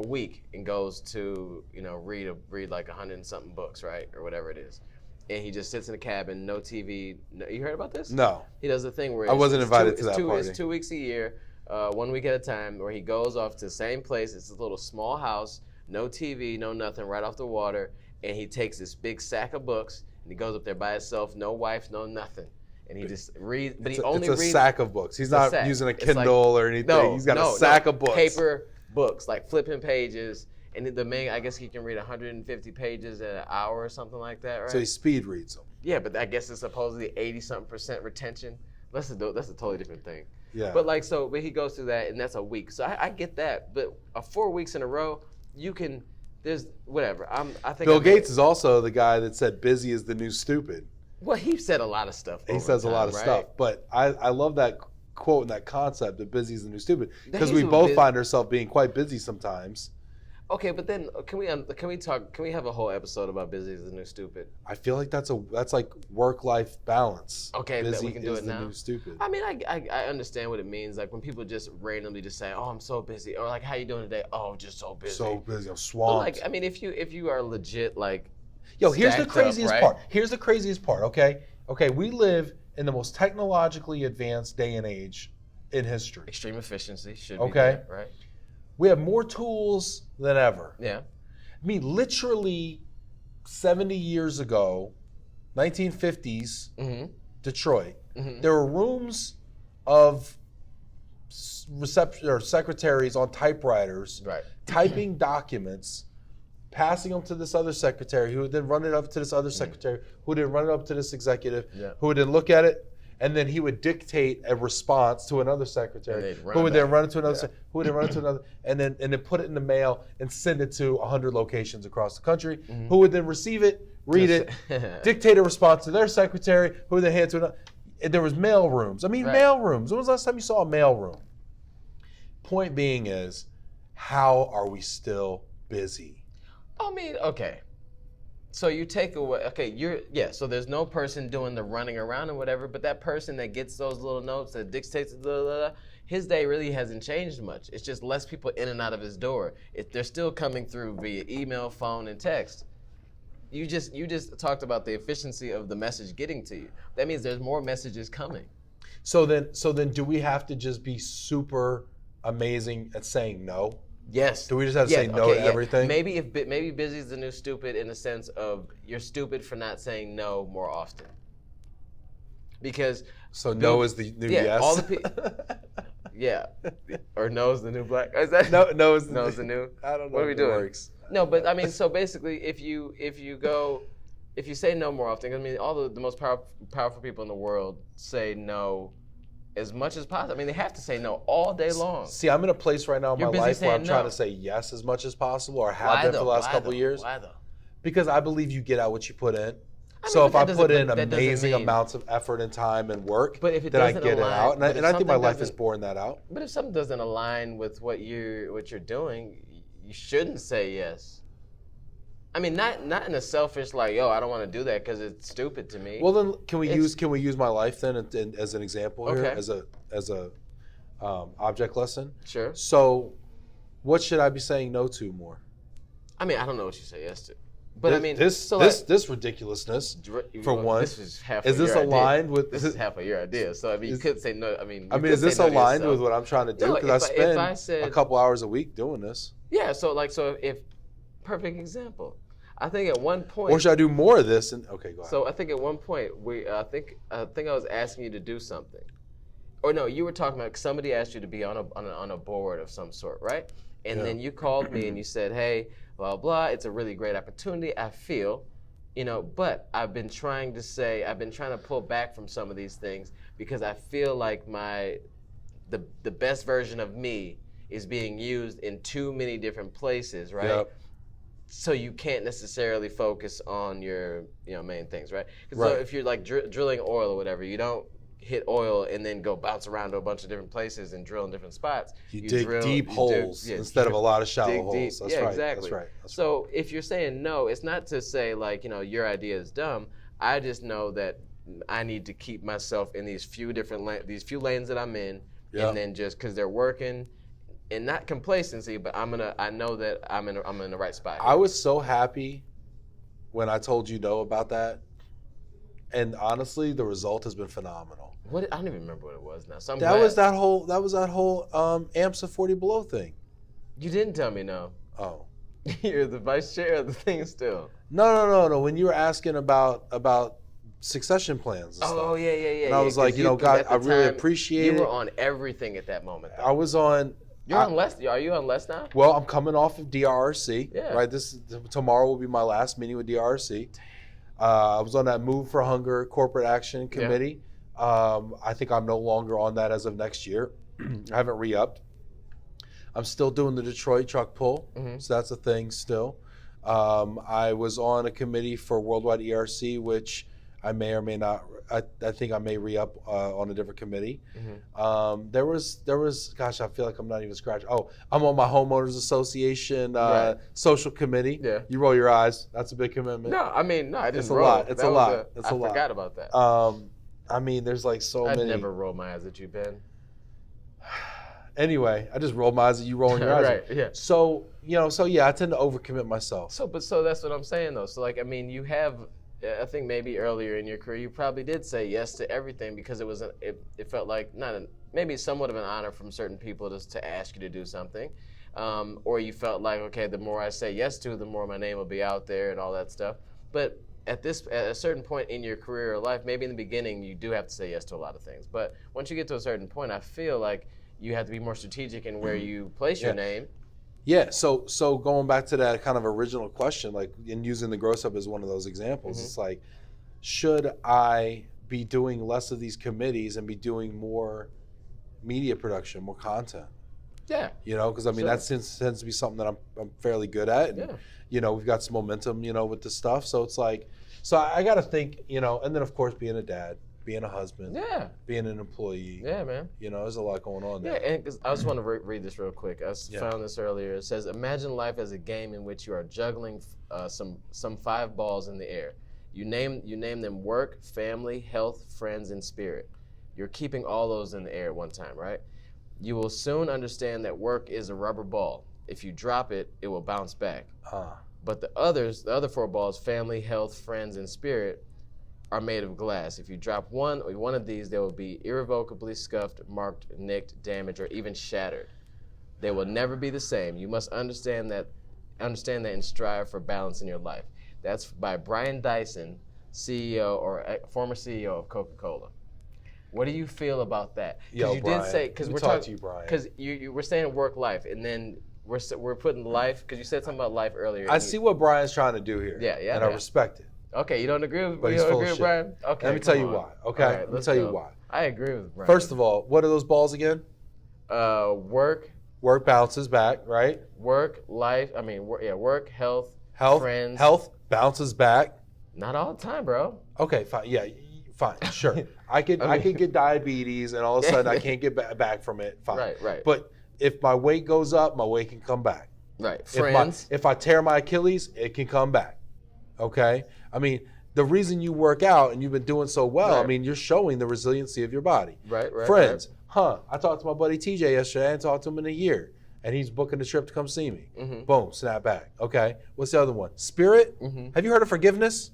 Speaker 3: week and goes to, read like 100 and something books, right? Or whatever it is. And he just sits in a cabin, no TV. You heard about this?
Speaker 1: No.
Speaker 3: He does a thing where
Speaker 1: I wasn't invited to
Speaker 3: it's
Speaker 1: that party.
Speaker 3: It's 2 weeks a year, 1 week at a time, where he goes off to the same place. It's a little small house, no TV, no nothing, right off the water. And he takes this big sack of books and he goes up there by himself, no wife, no nothing. And he just reads, but he only
Speaker 1: it's a
Speaker 3: reads.
Speaker 1: sack of books. He's
Speaker 3: a
Speaker 1: not
Speaker 3: sack.
Speaker 1: using a
Speaker 3: It's
Speaker 1: Kindle
Speaker 3: like-
Speaker 1: or anything.
Speaker 3: No,
Speaker 1: He's got
Speaker 3: no,
Speaker 1: a sack
Speaker 3: no,
Speaker 1: of books.
Speaker 3: Paper books, like flipping pages. And the main, I guess he can read 150 pages in an hour or something like that, right?
Speaker 1: So he speed reads them.
Speaker 3: Yeah, but I guess it's supposedly 80-something% retention. That's a totally different thing.
Speaker 1: Yeah.
Speaker 3: But but he goes through that, and that's a week. So I get that. But 4 weeks in a row, there's whatever. I think
Speaker 1: Bill Gates is also the guy that said busy is the new stupid.
Speaker 3: Well, he said a lot of stuff.
Speaker 1: He
Speaker 3: over
Speaker 1: says a lot
Speaker 3: time,
Speaker 1: of
Speaker 3: right?
Speaker 1: stuff. But I love that quote and that concept that busy is the new stupid. Because
Speaker 3: He's
Speaker 1: we
Speaker 3: a
Speaker 1: both
Speaker 3: bus-
Speaker 1: find ourselves being quite busy sometimes.
Speaker 3: Okay, but then can we have a whole episode about busy is the new stupid?
Speaker 1: I feel like that's like work-life balance.
Speaker 3: Okay, that
Speaker 1: busy
Speaker 3: we can do
Speaker 1: is
Speaker 3: it
Speaker 1: the
Speaker 3: now.
Speaker 1: new stupid.
Speaker 3: I mean, I understand what it means. Like when people just randomly just say, "Oh, I'm so busy," or like, "How you doing today?" "Oh, just so busy."
Speaker 1: So busy, I'm
Speaker 3: But
Speaker 1: swamped.
Speaker 3: like, I mean, if you are legit like,
Speaker 1: Yo, here's the
Speaker 3: stacked up,
Speaker 1: craziest
Speaker 3: right?
Speaker 1: part. Here's the craziest part, okay? Okay, we live in the most technologically advanced day and age in history.
Speaker 3: extreme efficiency should
Speaker 1: Okay.
Speaker 3: be there, right?
Speaker 1: We have more tools than ever.
Speaker 3: Yeah.
Speaker 1: I mean, literally 70 years ago, 1950s,
Speaker 3: Mm-hmm.
Speaker 1: Detroit,
Speaker 3: Mm-hmm.
Speaker 1: there were rooms of reception or secretaries on typewriters
Speaker 3: Right.
Speaker 1: typing documents, passing them to this other secretary, who would then run it up to this other secretary, who would then run it up to this executive,
Speaker 3: Yeah.
Speaker 1: who would then look at it, and then he would dictate a response to another secretary,
Speaker 3: And they'd run
Speaker 1: who
Speaker 3: it
Speaker 1: would then
Speaker 3: back.
Speaker 1: run it to another,
Speaker 3: Yeah.
Speaker 1: who would then run it to another, and then put it in the mail and send it to 100 locations across the country,
Speaker 3: Mm-hmm.
Speaker 1: who would then receive it, read it, dictate a response to their secretary, who would then hand it to another. And there was mail rooms. I mean,
Speaker 3: Right.
Speaker 1: mail rooms. When was the last time you saw a mail room? Point being is, how are we still busy?
Speaker 3: I mean, okay. So you take away, so there's no person doing the running around and whatever, but that person that gets those little notes that dictates his day really hasn't changed much. It's just less people in and out of his door. They're still coming through via email, phone, and text. You just talked about the efficiency of the message getting to you. That means there's more messages coming.
Speaker 1: So then do we have to just be super amazing at saying no?
Speaker 3: Yes.
Speaker 1: Do we just have to say no to everything?
Speaker 3: Maybe busy is the new stupid in the sense of you're stupid for not saying no more often. because
Speaker 1: So no is the new
Speaker 3: yeah,
Speaker 1: yes.
Speaker 3: all the yeah, or no is the new black. Is that
Speaker 1: no is the
Speaker 3: no is the new?
Speaker 1: I don't know
Speaker 3: What are we
Speaker 1: if it
Speaker 3: doing?
Speaker 1: works.
Speaker 3: No, but I mean, so basically, if you say no more often, I mean, all the most powerful people in the world say no as much as possible. I mean, they have to say no all day long.
Speaker 1: See, I'm in a place right now in
Speaker 3: You're
Speaker 1: my
Speaker 3: busy
Speaker 1: life where I'm
Speaker 3: saying
Speaker 1: trying
Speaker 3: no.
Speaker 1: to say yes as much as possible, or have
Speaker 3: Why
Speaker 1: been
Speaker 3: though?
Speaker 1: for the last
Speaker 3: Why
Speaker 1: couple
Speaker 3: though?
Speaker 1: of years.
Speaker 3: Why though?
Speaker 1: Because I believe you get out what you put in.
Speaker 3: I
Speaker 1: So
Speaker 3: mean,
Speaker 1: if
Speaker 3: but
Speaker 1: I
Speaker 3: that
Speaker 1: put
Speaker 3: doesn't-
Speaker 1: in
Speaker 3: but that doesn't
Speaker 1: amazing
Speaker 3: mean-
Speaker 1: amounts of effort and time and work,
Speaker 3: But if it
Speaker 1: then I
Speaker 3: doesn't
Speaker 1: get
Speaker 3: align-
Speaker 1: it out. And
Speaker 3: but if
Speaker 1: I think my
Speaker 3: something
Speaker 1: life is
Speaker 3: doesn't-
Speaker 1: born that out.
Speaker 3: But if something doesn't align with what you're doing, you shouldn't say yes. I mean, not in a selfish like, yo, I don't want to do that because it's stupid to me.
Speaker 1: Well, then can we
Speaker 3: It's-
Speaker 1: use my life then as an example here,
Speaker 3: Okay.
Speaker 1: as a object lesson?
Speaker 3: Sure.
Speaker 1: So, what should I be saying no to more?
Speaker 3: I mean, I don't know what you say yes to, but I mean,
Speaker 1: this
Speaker 3: so
Speaker 1: this ridiculousness for one.
Speaker 3: This is half.
Speaker 1: Is
Speaker 3: of
Speaker 1: this
Speaker 3: your
Speaker 1: aligned
Speaker 3: idea.
Speaker 1: with?
Speaker 3: This is half of your idea. So I mean, you could say no. I mean,
Speaker 1: Is this aligned with what I'm trying to do?
Speaker 3: No,
Speaker 1: Because I
Speaker 3: if I
Speaker 1: spend
Speaker 3: said-
Speaker 1: a couple hours a week doing this.
Speaker 3: Yeah. So if perfect example, I think at one point.
Speaker 1: Or should I do more of this? And okay, go ahead.
Speaker 3: So I think at one point I think I was asking you to do something, or no, you were talking about somebody asked you to be on a board of some sort, right? And then you called me and you said, hey, blah blah, it's a really great opportunity. I feel, but I've been trying to pull back from some of these things because I feel like the best version of me is being used in too many different places, right?
Speaker 1: Yep.
Speaker 3: So you can't necessarily focus on your main things, right? 'Cause
Speaker 1: Right.
Speaker 3: So if you're like drilling oil or whatever, you don't hit oil and then go bounce around to a bunch of different places and drill in different spots.
Speaker 1: You dig deep
Speaker 3: you
Speaker 1: holes instead of a lot of shallow holes. That's
Speaker 3: yeah,
Speaker 1: right.
Speaker 3: exactly.
Speaker 1: That's right. That's
Speaker 3: So if you're saying no, it's not to say like your idea is dumb. I just know that I need to keep myself in these few few lanes that I'm in,
Speaker 1: Yeah.
Speaker 3: and then just because they're working. And not complacency, but I know that I'm in the right spot.
Speaker 1: I was so happy when I told you no about that, and honestly, the result has been phenomenal.
Speaker 3: I don't even remember what it was now. So I'm
Speaker 1: That
Speaker 3: glad.
Speaker 1: was that whole amps of 40 below thing.
Speaker 3: You didn't tell me no.
Speaker 1: Oh.
Speaker 3: You're the vice chair of the thing still.
Speaker 1: No. When you were asking about succession plans and stuff.
Speaker 3: Oh yeah.
Speaker 1: And I was like,
Speaker 3: 'cause
Speaker 1: God,
Speaker 3: at the
Speaker 1: I really
Speaker 3: time,
Speaker 1: appreciate
Speaker 3: You
Speaker 1: it.
Speaker 3: were on everything at that moment. Though.
Speaker 1: I was on.
Speaker 3: You're on less. Are you on less now?
Speaker 1: Well, I'm coming off of DRC.
Speaker 3: Yeah.
Speaker 1: Right. Tomorrow will be my last meeting with DRC. I was on that Move for Hunger corporate action committee. I think I'm no longer on that as of next year. I haven't re-upped. I'm still doing the Detroit truck pull, so that's a thing still. I was on a committee for Worldwide ERC, which I may or may not. I think I may re-up on a different committee. There was. Gosh, I feel like I'm not even scratching. Oh, I'm on my homeowners association
Speaker 3: Right.
Speaker 1: social committee.
Speaker 3: Yeah.
Speaker 1: You roll your eyes. That's a big commitment.
Speaker 3: No, I mean no. I didn't
Speaker 1: It's a
Speaker 3: roll.
Speaker 1: lot. It's
Speaker 3: That
Speaker 1: a
Speaker 3: was
Speaker 1: lot. It's a
Speaker 3: I
Speaker 1: lot.
Speaker 3: forgot about that.
Speaker 1: I mean, there's like so
Speaker 3: I'd
Speaker 1: many.
Speaker 3: never roll my eyes at you, Ben.
Speaker 1: Anyway, I just rolled my eyes at you rolling your eyes.
Speaker 3: Right, yeah.
Speaker 1: So I tend to overcommit myself.
Speaker 3: So that's what I'm saying though. So like, I mean, you have, I think maybe earlier in your career, you probably did say yes to everything because it felt like maybe somewhat of an honor from certain people to ask you to do something, or you felt like, okay, the more I say yes to, the more my name will be out there and all that stuff. But at a certain point in your career or life, maybe in the beginning, you do have to say yes to a lot of things. But once you get to a certain point, I feel like you have to be more strategic in where you place your name.
Speaker 1: Yeah. So going back to that kind of original question, like in using the gross up as one of those examples, it's like, should I be doing less of these committees and be doing more media production, more content?
Speaker 3: Yeah.
Speaker 1: Because I mean that tends to be something that I'm fairly good at. And, we've got some momentum, with the stuff. So it's like, I got to think, and then of course being a dad, being a husband, being an employee.
Speaker 3: Yeah, man.
Speaker 1: There's a lot going on
Speaker 3: Yeah,
Speaker 1: there.
Speaker 3: and 'cause I just want to read this real quick. I found this earlier. It says, imagine life as a game in which you are juggling some 5 balls in the air. You name them work, family, health, friends, and spirit. You're keeping all those in the air at one time, right? You will soon understand that work is a rubber ball. If you drop it, it will bounce back. But the other 4 balls, family, health, friends, and spirit, are made of glass. If you drop one of these, they will be irrevocably scuffed, marked, nicked, damaged, or even shattered. They will never be the same. You must understand that and strive for balance in your life. That's by Brian Dyson, CEO or former CEO of Coca-Cola. What do you feel about that?
Speaker 1: Yo,
Speaker 3: you
Speaker 1: Brian,
Speaker 3: did say
Speaker 1: let
Speaker 3: because
Speaker 1: me
Speaker 3: we're
Speaker 1: talk
Speaker 3: talking
Speaker 1: to you, Brian.
Speaker 3: because you were saying work life, and then we're putting life because you said something about life earlier.
Speaker 1: I
Speaker 3: and
Speaker 1: see what Brian's trying to do here.
Speaker 3: Yeah, yeah,
Speaker 1: And I
Speaker 3: yeah.
Speaker 1: respect it.
Speaker 3: Okay, you don't agree with,
Speaker 1: But
Speaker 3: you
Speaker 1: he's
Speaker 3: don't
Speaker 1: full
Speaker 3: agree
Speaker 1: of
Speaker 3: with
Speaker 1: shit.
Speaker 3: Brian? Okay,
Speaker 1: Let me tell
Speaker 3: come
Speaker 1: you
Speaker 3: on.
Speaker 1: why, okay?
Speaker 3: All right,
Speaker 1: Let me
Speaker 3: let's
Speaker 1: tell you
Speaker 3: go.
Speaker 1: why.
Speaker 3: I agree with Brian.
Speaker 1: First of all, what are those balls again?
Speaker 3: Work,
Speaker 1: Work bounces back, right?
Speaker 3: life. I mean, work, health,
Speaker 1: Health,
Speaker 3: friends.
Speaker 1: health bounces back.
Speaker 3: Not all the time, bro.
Speaker 1: Okay, fine. Yeah, fine. Sure. I could get diabetes, and all of a sudden I can't get back from it. Fine.
Speaker 3: Right.
Speaker 1: But if my weight goes up, my weight can come back.
Speaker 3: Right. Friends.
Speaker 1: If I tear my Achilles, it can come back. Okay? I mean, the reason you work out and you've been doing so well,
Speaker 3: Right.
Speaker 1: I mean, you're showing the resiliency of your body.
Speaker 3: Right.
Speaker 1: Friends, I talked to my buddy TJ yesterday. I hadn't talked to him in a year, and he's booking a trip to come see me.
Speaker 3: Mm-hmm.
Speaker 1: Boom, snap back. Okay? What's the other one? Spirit?
Speaker 3: Mm-hmm.
Speaker 1: Have you heard of forgiveness?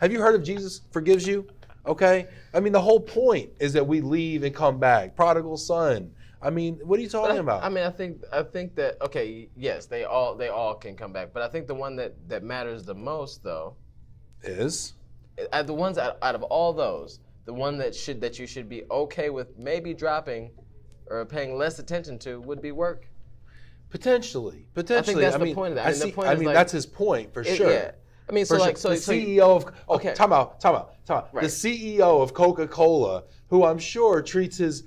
Speaker 1: Have you heard of Jesus forgives you? Okay? I mean, the whole point is that we leave and come back. Prodigal son. I mean, what are you talking about?
Speaker 3: I mean, I think that okay, yes, they all can come back, but I think the one that matters the most though
Speaker 1: Is?
Speaker 3: the ones out of all those, the one that you should be okay with maybe dropping or paying less attention to would be work.
Speaker 1: Potentially.
Speaker 3: I think that's the point of that. I mean, the point is like,
Speaker 1: that's his point for sure.
Speaker 3: Yeah. I mean, so
Speaker 1: For
Speaker 3: like,
Speaker 1: sure.
Speaker 3: so
Speaker 1: The CEO of
Speaker 3: okay.
Speaker 1: time out.
Speaker 3: Right.
Speaker 1: The CEO of Coca-Cola, who I'm sure treats his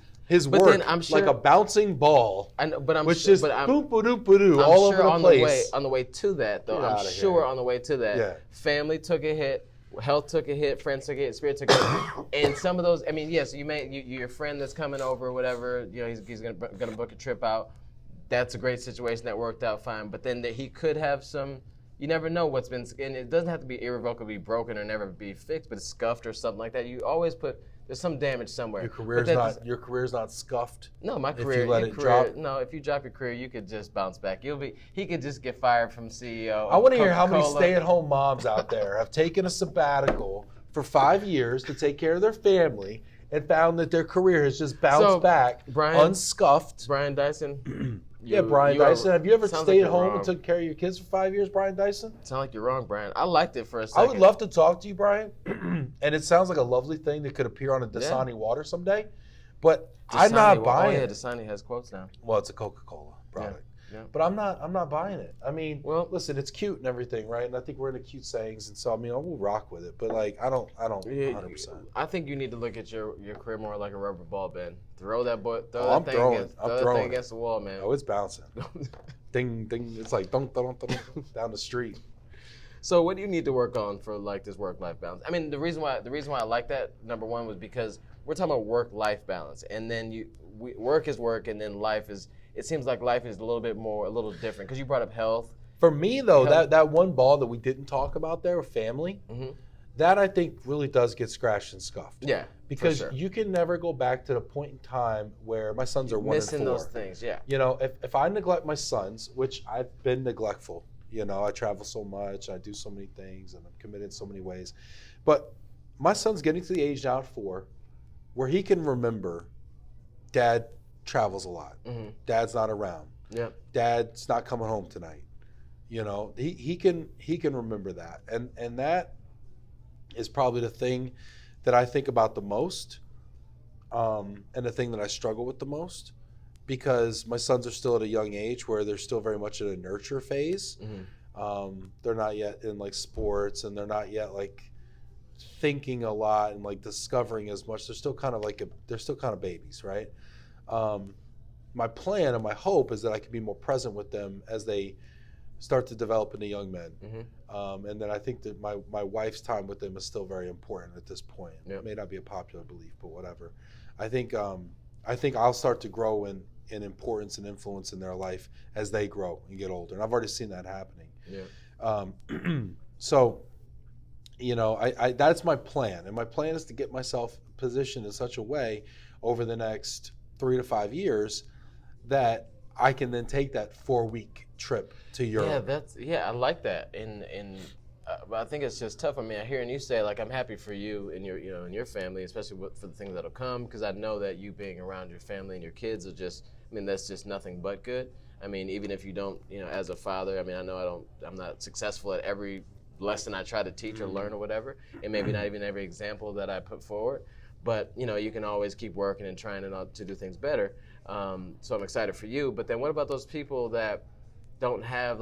Speaker 3: But
Speaker 1: work
Speaker 3: then I'm sure-
Speaker 1: like a bouncing ball,
Speaker 3: I know, but I'm
Speaker 1: which
Speaker 3: sure,
Speaker 1: just
Speaker 3: but I'm,
Speaker 1: boop boop boop
Speaker 3: I'm
Speaker 1: all
Speaker 3: sure
Speaker 1: over the
Speaker 3: on
Speaker 1: place.
Speaker 3: on the way to that though,
Speaker 1: Get
Speaker 3: I'm
Speaker 1: outta
Speaker 3: sure
Speaker 1: here.
Speaker 3: on the way to that,
Speaker 1: Yeah.
Speaker 3: family took a hit, health took a hit, friends took a hit, spirit took a hit, and some of those. I mean, yes, your friend that's coming over, or whatever. You know, he's gonna book a trip out. That's a great situation that worked out fine. But then he could have some. You never know what's been, and it doesn't have to be irrevocably broken or never be fixed, but it's scuffed or something like that. You always there's some damage somewhere.
Speaker 1: Your career's not scuffed.
Speaker 3: No, my
Speaker 1: if you
Speaker 3: career.
Speaker 1: let
Speaker 3: your
Speaker 1: it
Speaker 3: career.
Speaker 1: drop.
Speaker 3: No, if you drop your career, you could just bounce back. He could just get fired from CEO.
Speaker 1: I want to hear how many
Speaker 3: Coca-Cola.
Speaker 1: stay-at-home moms out there have taken a sabbatical for 5 years to take care of their family and found that their career has just bounced
Speaker 3: So,
Speaker 1: back,
Speaker 3: Brian-
Speaker 1: unscuffed.
Speaker 3: Brian Dyson.
Speaker 1: Brian Dyson. Have you ever
Speaker 3: sounds
Speaker 1: stayed
Speaker 3: like
Speaker 1: at home
Speaker 3: you're
Speaker 1: and took care of your kids for 5 years, Brian Dyson?
Speaker 3: Sound like you're wrong, Brian. I liked it for a second.
Speaker 1: I would love to talk to you, Brian. And it sounds like a lovely thing that could appear on a Dasani water someday. But I'm not buying
Speaker 3: Oh yeah,
Speaker 1: it.
Speaker 3: Dasani has quotes now.
Speaker 1: Well, it's a Coca-Cola product.
Speaker 3: Yeah.
Speaker 1: But I'm not buying it. I mean,
Speaker 3: Well-
Speaker 1: listen, it's cute and everything, right? And I think we're into cute sayings, and so I mean, I will rock with it. But like, I don't 100%.
Speaker 3: I think you need to look at your career more like a rubber ball, Ben. Throw that
Speaker 1: I'm throwing.
Speaker 3: thing against the wall, man.
Speaker 1: Oh, it's bouncing. Ding, ding. It's like dunk, dunk, dunk, down the street.
Speaker 3: So what do you need to work on for like this work-life balance? I mean, the reason why I like that, number one, was because we're talking about work-life balance, and then work is work, and then life is. It seems like life is a little different because you brought up health.
Speaker 1: For me, though,
Speaker 3: Health.
Speaker 1: that one ball that we didn't talk about there, family, that I think really does get scratched and scuffed.
Speaker 3: Yeah,
Speaker 1: Because
Speaker 3: for sure.
Speaker 1: you can never go back to the point in time where my sons are 1 and 4.
Speaker 3: Missing those things, yeah.
Speaker 1: You know, if I neglect my sons, which I've been neglectful, you know, I travel so much, I do so many things, and I'm committed in so many ways. But my son's getting to the age now at 4 where he can remember Dad travels a lot. Dad's not around.
Speaker 3: Yeah.
Speaker 1: Dad's not coming home tonight. You know, he can remember that. And that is probably the thing that I think about the most, and the thing that I struggle with the most, because my sons are still at a young age where they're still very much in a nurture phase. They're not yet in like sports, and they're not yet like thinking a lot and like discovering as much. They're still kind of babies, right? My plan and my hope is that I can be more present with them as they start to develop into young men. And then I think that my wife's time with them is still very important at this point.
Speaker 3: Yep.
Speaker 1: It may not be a popular belief, but whatever. I think I'll start to grow in importance and influence in their life as they grow and get older. And I've already seen that happening.
Speaker 3: Yeah.
Speaker 1: So, you know, I that's my plan. And my plan is to get myself positioned in such a way over the next 3 to 5 years that I can then take that 4-week trip to Europe.
Speaker 3: I like that. But I think it's just tough. I mean, I hear you say like, I'm happy for you and your family, especially for the things that'll come, because I know that you being around your family and your kids are just. I mean, that's just nothing but good. I mean, even if you don't, as a father, I mean, I know I'm not successful at every lesson I try to teach or learn or whatever, and maybe not even every example that I put forward. but you can always keep working and trying to do things better. So I'm excited for you. But then what about those people that don't have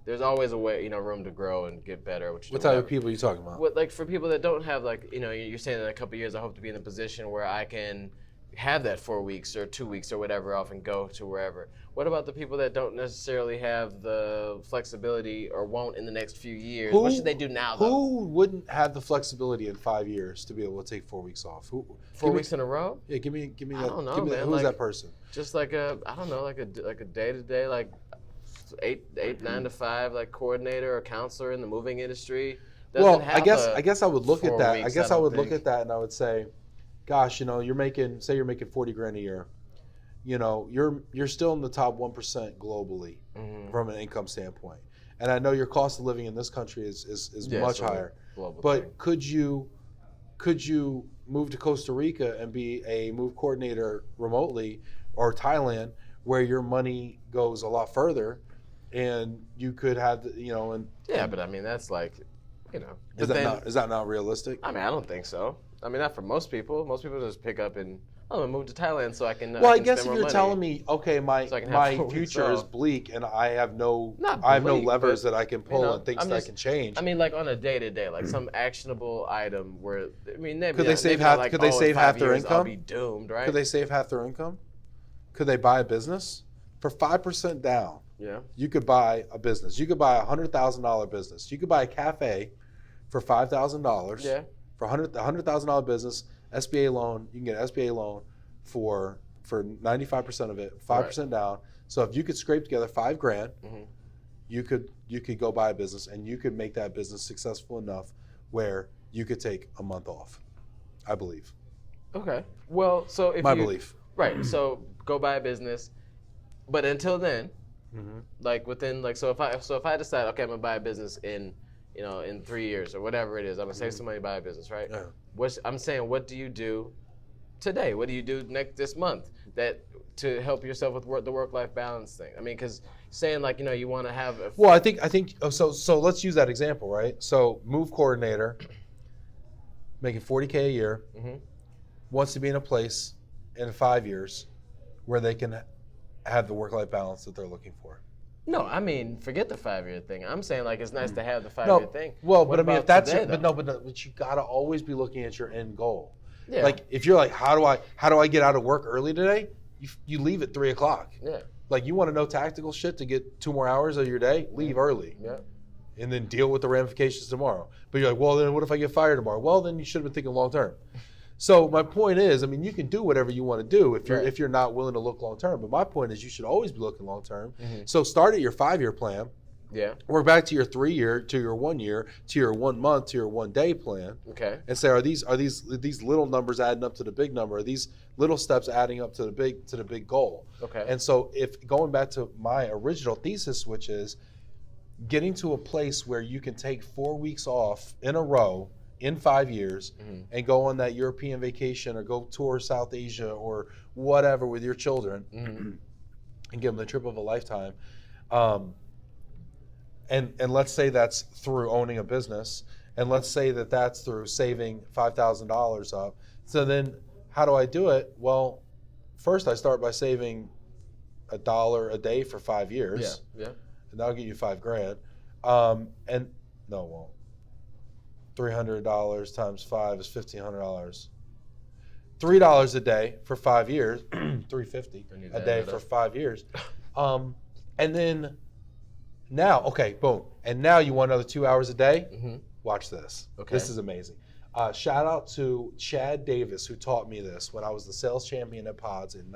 Speaker 3: there's always a way, room to grow and get better.
Speaker 1: What type of people are you talking about?
Speaker 3: Like for people that don't have you're saying in a couple of years, I hope to be in a position where I can have that 4 weeks or 2 weeks or whatever off and go to wherever. What about the people that don't necessarily have the flexibility or won't in the next few years? What should they do now, though?
Speaker 1: Who wouldn't have the flexibility in 5 years to be able to take 4 weeks off?
Speaker 3: 4 weeks in a row?
Speaker 1: Yeah, give me that.
Speaker 3: I don't know,
Speaker 1: give me
Speaker 3: man.
Speaker 1: who's that person?
Speaker 3: Just like a day-to-day, like 9 to 5, like coordinator or counselor in the moving industry.
Speaker 1: Well, I guess I would look at
Speaker 3: 4
Speaker 1: that.
Speaker 3: weeks,
Speaker 1: I guess
Speaker 3: I
Speaker 1: I
Speaker 3: don't
Speaker 1: would look
Speaker 3: think.
Speaker 1: at that and I would say, gosh, you're making 40 grand a year. You're still in the top 1% globally from an income standpoint. And I know your cost of living in this country is much higher. But could you move to Costa Rica and be a move coordinator remotely, or Thailand, where your money goes a lot further, and you could have
Speaker 3: but I mean that's like,
Speaker 1: is that not realistic?
Speaker 3: I mean, I don't think so. I mean, not for most people. Most people just pick up and I'm gonna move to Thailand so I can.
Speaker 1: Well,
Speaker 3: I
Speaker 1: I
Speaker 3: can
Speaker 1: guess
Speaker 3: spend
Speaker 1: if
Speaker 3: more
Speaker 1: you're
Speaker 3: money.
Speaker 1: telling me, okay, my
Speaker 3: So I can have 4 weeks
Speaker 1: future is
Speaker 3: off.
Speaker 1: bleak and I have no
Speaker 3: Not bleak,
Speaker 1: levers
Speaker 3: but,
Speaker 1: that I can pull and things
Speaker 3: I'm
Speaker 1: that
Speaker 3: just-
Speaker 1: I can change.
Speaker 3: I mean, like on a day-to-day, like some actionable item where maybe
Speaker 1: Could they
Speaker 3: not-
Speaker 1: save
Speaker 3: maybe
Speaker 1: half-
Speaker 3: not like,
Speaker 1: could they
Speaker 3: in
Speaker 1: save
Speaker 3: 5
Speaker 1: half their
Speaker 3: years I'll
Speaker 1: income?
Speaker 3: be doomed, right?
Speaker 1: Could they save half their income? Could they buy a business for 5% down?
Speaker 3: Yeah.
Speaker 1: You could buy a business. You could buy a $100,000 business. You could buy a cafe for $5,000.
Speaker 3: Yeah.
Speaker 1: For $100,000 business, SBA loan. You can get an SBA loan for 95% of it, 5% down. So if you could scrape together $5 grand,
Speaker 3: Mhm.
Speaker 1: you could go buy a business and you could make that business successful enough where you could take a month off. I believe.
Speaker 3: Okay. Well, so if
Speaker 1: My
Speaker 3: you,
Speaker 1: belief.
Speaker 3: Right. So go buy a business, but until then,
Speaker 1: Mm-hmm.
Speaker 3: like within like so if I decide okay I'm gonna buy a business in in 3 years or whatever it is, I'm gonna save some money to buy a business, right?
Speaker 1: Yeah.
Speaker 3: I'm saying, what do you do today? What do you do this month that to help yourself with the work-life balance thing? I mean, because saying like you want to have a
Speaker 1: Well, I think so let's use that example, right? So move coordinator, making $40K a year,
Speaker 3: Mhm.
Speaker 1: wants to be in a place in 5 years where they can have the work-life balance that they're looking for.
Speaker 3: No, I mean, forget the 5-year thing. I'm saying like it's nice to have the 5-year thing.
Speaker 1: Well,
Speaker 3: What
Speaker 1: but I mean, if
Speaker 3: about
Speaker 1: that's
Speaker 3: today,
Speaker 1: your,
Speaker 3: though?
Speaker 1: but you gotta always be looking at your end goal.
Speaker 3: Yeah.
Speaker 1: Like if you're like, how do I get out of work early today? You leave at 3:00.
Speaker 3: Yeah.
Speaker 1: Like you want to know tactical shit to get 2 more hours of your day? Leave early.
Speaker 3: Yeah.
Speaker 1: And then deal with the ramifications tomorrow. But you're like, well, then what if I get fired tomorrow? Well, then you should have been thinking long term. So my point is, I mean, you can do whatever you want to do if you're not willing to look long term. But my point is, you should always be looking long term.
Speaker 3: Mhm.
Speaker 1: So start at your 5-year plan.
Speaker 3: Yeah.
Speaker 1: Work back to your 3 year, to your 1 year, to your 1 month, to your 1 day plan,
Speaker 3: Okay.
Speaker 1: and say, are these little numbers adding up to the big number? Are these little steps adding up to the big goal?
Speaker 3: Okay.
Speaker 1: And so, if going back to my original thesis, which is getting to a place where you can take 4 weeks off in a row in 5 years
Speaker 3: Mhm.
Speaker 1: and go on that European vacation or go tour South Asia or whatever with your children
Speaker 3: Mhm.
Speaker 1: and give them the trip of a lifetime. And let's say that's through owning a business, and let's say that that's through saving $5,000 up. So then, how do I do it? Well, first I start by saving $1 a day for 5 years,
Speaker 3: Yeah. Yeah.
Speaker 1: and that'll get you $5 grand. And no, it won't. $300 times 5 is $1,500. $3 a day for 5 years, $350
Speaker 3: I need
Speaker 1: a
Speaker 3: to
Speaker 1: day
Speaker 3: add that
Speaker 1: for
Speaker 3: up.
Speaker 1: 5 years, and then now, okay, boom, and now you want another 2 hours a day.
Speaker 3: Mm-hmm.
Speaker 1: Watch this.
Speaker 3: Okay.
Speaker 1: This is amazing. Shout out to Chad Davis, who taught me this when I was the sales champion at Pods in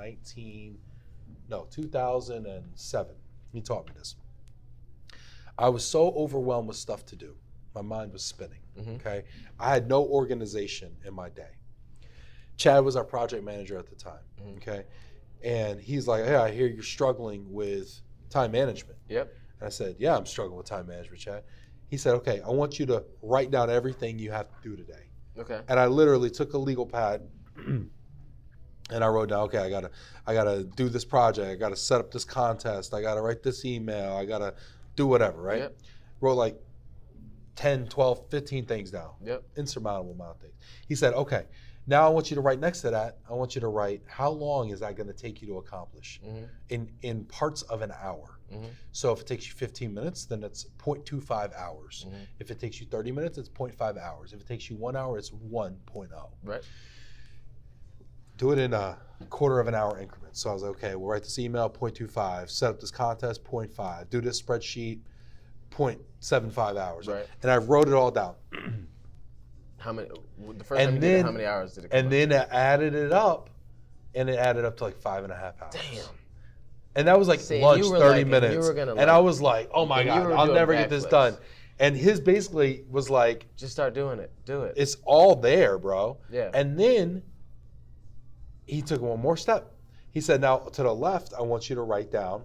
Speaker 1: 2007. He taught me this. I was so overwhelmed with stuff to do. My mind was spinning,
Speaker 3: Mhm.
Speaker 1: okay? I had no organization in my day. Chad was our project manager at the time,
Speaker 3: Mhm.
Speaker 1: okay? And he's like, hey, I hear you're struggling with time management.
Speaker 3: Yep.
Speaker 1: And I said, yeah, I'm struggling with time management, Chad. He said, okay, I want you to write down everything you have to do today.
Speaker 3: Okay.
Speaker 1: And I literally took a legal pad and I wrote down, okay, I gotta do this project, I gotta set up this contest, I gotta write this email, I gotta do whatever, right?
Speaker 3: Yep.
Speaker 1: Wrote like 10, 12, 15 things down.
Speaker 3: Yep.
Speaker 1: Insurmountable amount of things. He said, okay, now I want you to write next to that, I want you to write, how long is that going to take you to accomplish in parts of an hour? So if it takes you 15 minutes, then it's 0.25 hours. If it takes you 30 minutes, it's 0.5 hours. If it takes you 1 hour, it's 1.0.
Speaker 3: Right.
Speaker 1: Do it in a quarter of an hour increments. So I was like, okay, we'll write this email, 0.25, set up this contest, 0.5, do this spreadsheet, 0.75 hours.
Speaker 3: Right.
Speaker 1: And I wrote it all down.
Speaker 3: How many? The first time you did it, how many hours did it?
Speaker 1: And then I added it up, and it added up to like 5.5 hours.
Speaker 3: Damn.
Speaker 1: And that was like
Speaker 3: See,
Speaker 1: lunch,
Speaker 3: you were
Speaker 1: 30
Speaker 3: like-
Speaker 1: minutes.
Speaker 3: you were gonna
Speaker 1: and
Speaker 3: like-
Speaker 1: I was like, oh my
Speaker 3: and you
Speaker 1: God,
Speaker 3: were
Speaker 1: I'll
Speaker 3: doing
Speaker 1: never get this
Speaker 3: backflips.
Speaker 1: done. And his basically was like,
Speaker 3: Just start doing it. Do it.
Speaker 1: it's all there, bro.
Speaker 3: Yeah.
Speaker 1: And then he took one more step. He said, now to the left, I want you to write down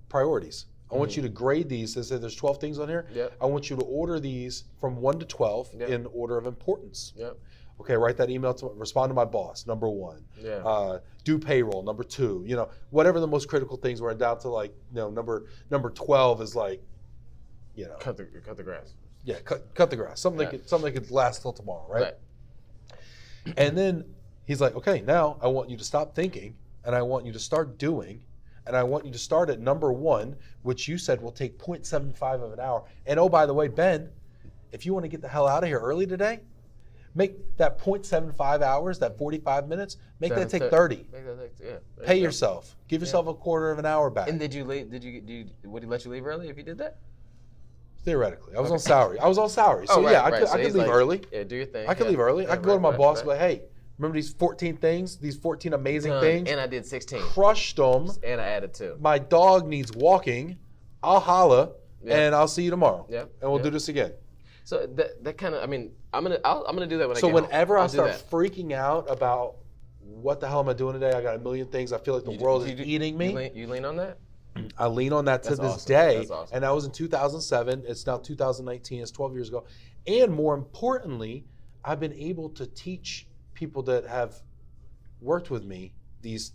Speaker 1: priorities. I want you to grade these. They said there's 12 things on here.
Speaker 3: Yep.
Speaker 1: I want you to order these from 1 to 12
Speaker 3: Yep.
Speaker 1: in order of importance.
Speaker 3: Yep.
Speaker 1: Okay, write that email to respond to my boss, number 1.
Speaker 3: Yeah.
Speaker 1: Do payroll, number 2. You know, whatever the most critical things were, down to like, you know, number 12 is like, you know,
Speaker 3: Cut the grass.
Speaker 1: yeah, cut the grass. Something
Speaker 3: Yeah.
Speaker 1: that could last till tomorrow, right?
Speaker 3: Right.
Speaker 1: And then he's like, okay, now I want you to stop thinking, and I want you to start doing, and I want you to start at number 1, which you said will take 0.75 of an hour. And oh, by the way, Ben, if you want to get the hell out of here early today, make that 0.75 hours, that 45 minutes, make that take 30.
Speaker 3: Make that take, yeah. There
Speaker 1: Pay
Speaker 3: you go.
Speaker 1: yourself. Give yourself a quarter of an hour back.
Speaker 3: And did you leave? Would he let you leave early if you did that?
Speaker 1: Theoretically, I was on salary. So
Speaker 3: Oh, right,
Speaker 1: yeah, I
Speaker 3: right.
Speaker 1: could,
Speaker 3: So
Speaker 1: I could
Speaker 3: he's
Speaker 1: leave
Speaker 3: like,
Speaker 1: early.
Speaker 3: Yeah, do your thing.
Speaker 1: I could
Speaker 3: yeah.
Speaker 1: leave early.
Speaker 3: Yeah,
Speaker 1: I could go to my
Speaker 3: right,
Speaker 1: boss
Speaker 3: right.
Speaker 1: and be like, hey, remember these 14 things, these 14 amazing
Speaker 3: Done.
Speaker 1: things?
Speaker 3: And I did 16.
Speaker 1: Crushed them.
Speaker 3: And I added 2.
Speaker 1: My dog needs walking. I'll holla,
Speaker 3: Yeah.
Speaker 1: and I'll see you tomorrow.
Speaker 3: Yeah,
Speaker 1: And we'll
Speaker 3: yeah.
Speaker 1: do this again.
Speaker 3: So that kind of, I mean, I'm gonna do that when I
Speaker 1: So
Speaker 3: get home.
Speaker 1: whenever I
Speaker 3: I'll do
Speaker 1: start
Speaker 3: that.
Speaker 1: freaking out about what the hell am I doing today, I got a million things. I feel like the world is eating me.
Speaker 3: You lean on that?
Speaker 1: I lean on that to
Speaker 3: That's
Speaker 1: this
Speaker 3: awesome.
Speaker 1: day.
Speaker 3: That's awesome.
Speaker 1: And that was in 2007. It's now 2019. It's 12 years ago. And more importantly, I've been able to teach people that have worked with me these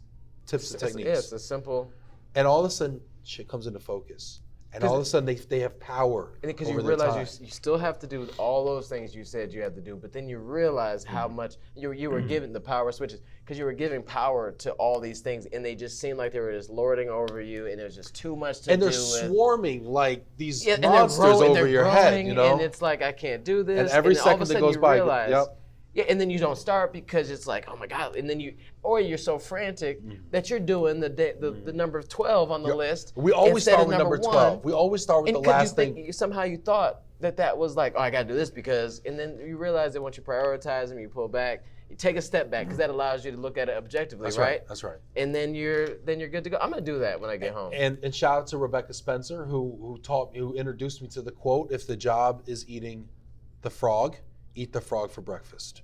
Speaker 1: tips and techniques.
Speaker 3: Yeah, it's a simple.
Speaker 1: And all of a sudden, shit comes into focus. And all of a sudden, they have power.
Speaker 3: Because you
Speaker 1: over their time.
Speaker 3: realize you still have to do all those things you said you had to do, but then you realize how much you were given the power switches, because you were giving power to all these things, and they just seemed like they were just lording over you, and it was just too much to
Speaker 1: And
Speaker 3: do.
Speaker 1: they're swarming like these
Speaker 3: and they're
Speaker 1: monsters
Speaker 3: growing-
Speaker 1: over
Speaker 3: they're
Speaker 1: your head,
Speaker 3: growing,
Speaker 1: you know?
Speaker 3: And it's like, I can't do this.
Speaker 1: And every
Speaker 3: then all of a
Speaker 1: second that
Speaker 3: sudden
Speaker 1: goes
Speaker 3: you
Speaker 1: by,
Speaker 3: realize,
Speaker 1: yep.
Speaker 3: Yeah, and then you don't start because it's like, oh my God, and then or you're so frantic that you're doing the number 12 on the list.
Speaker 1: We always
Speaker 3: instead
Speaker 1: start
Speaker 3: of
Speaker 1: with number 12.
Speaker 3: 1.
Speaker 1: We always start with
Speaker 3: And
Speaker 1: the
Speaker 3: could
Speaker 1: last
Speaker 3: you
Speaker 1: thing.
Speaker 3: think somehow you thought that was like, oh, I got to do this because, and then you realize that once you prioritize them, you pull back, you take a step back because that allows you to look at it objectively,
Speaker 1: That's
Speaker 3: right?
Speaker 1: That's right.
Speaker 3: And then you're good to go. I'm gonna do that when I get home.
Speaker 1: And shout out to Rebecca Spencer who introduced me to the quote: "If the job is eating the frog, eat the frog for breakfast."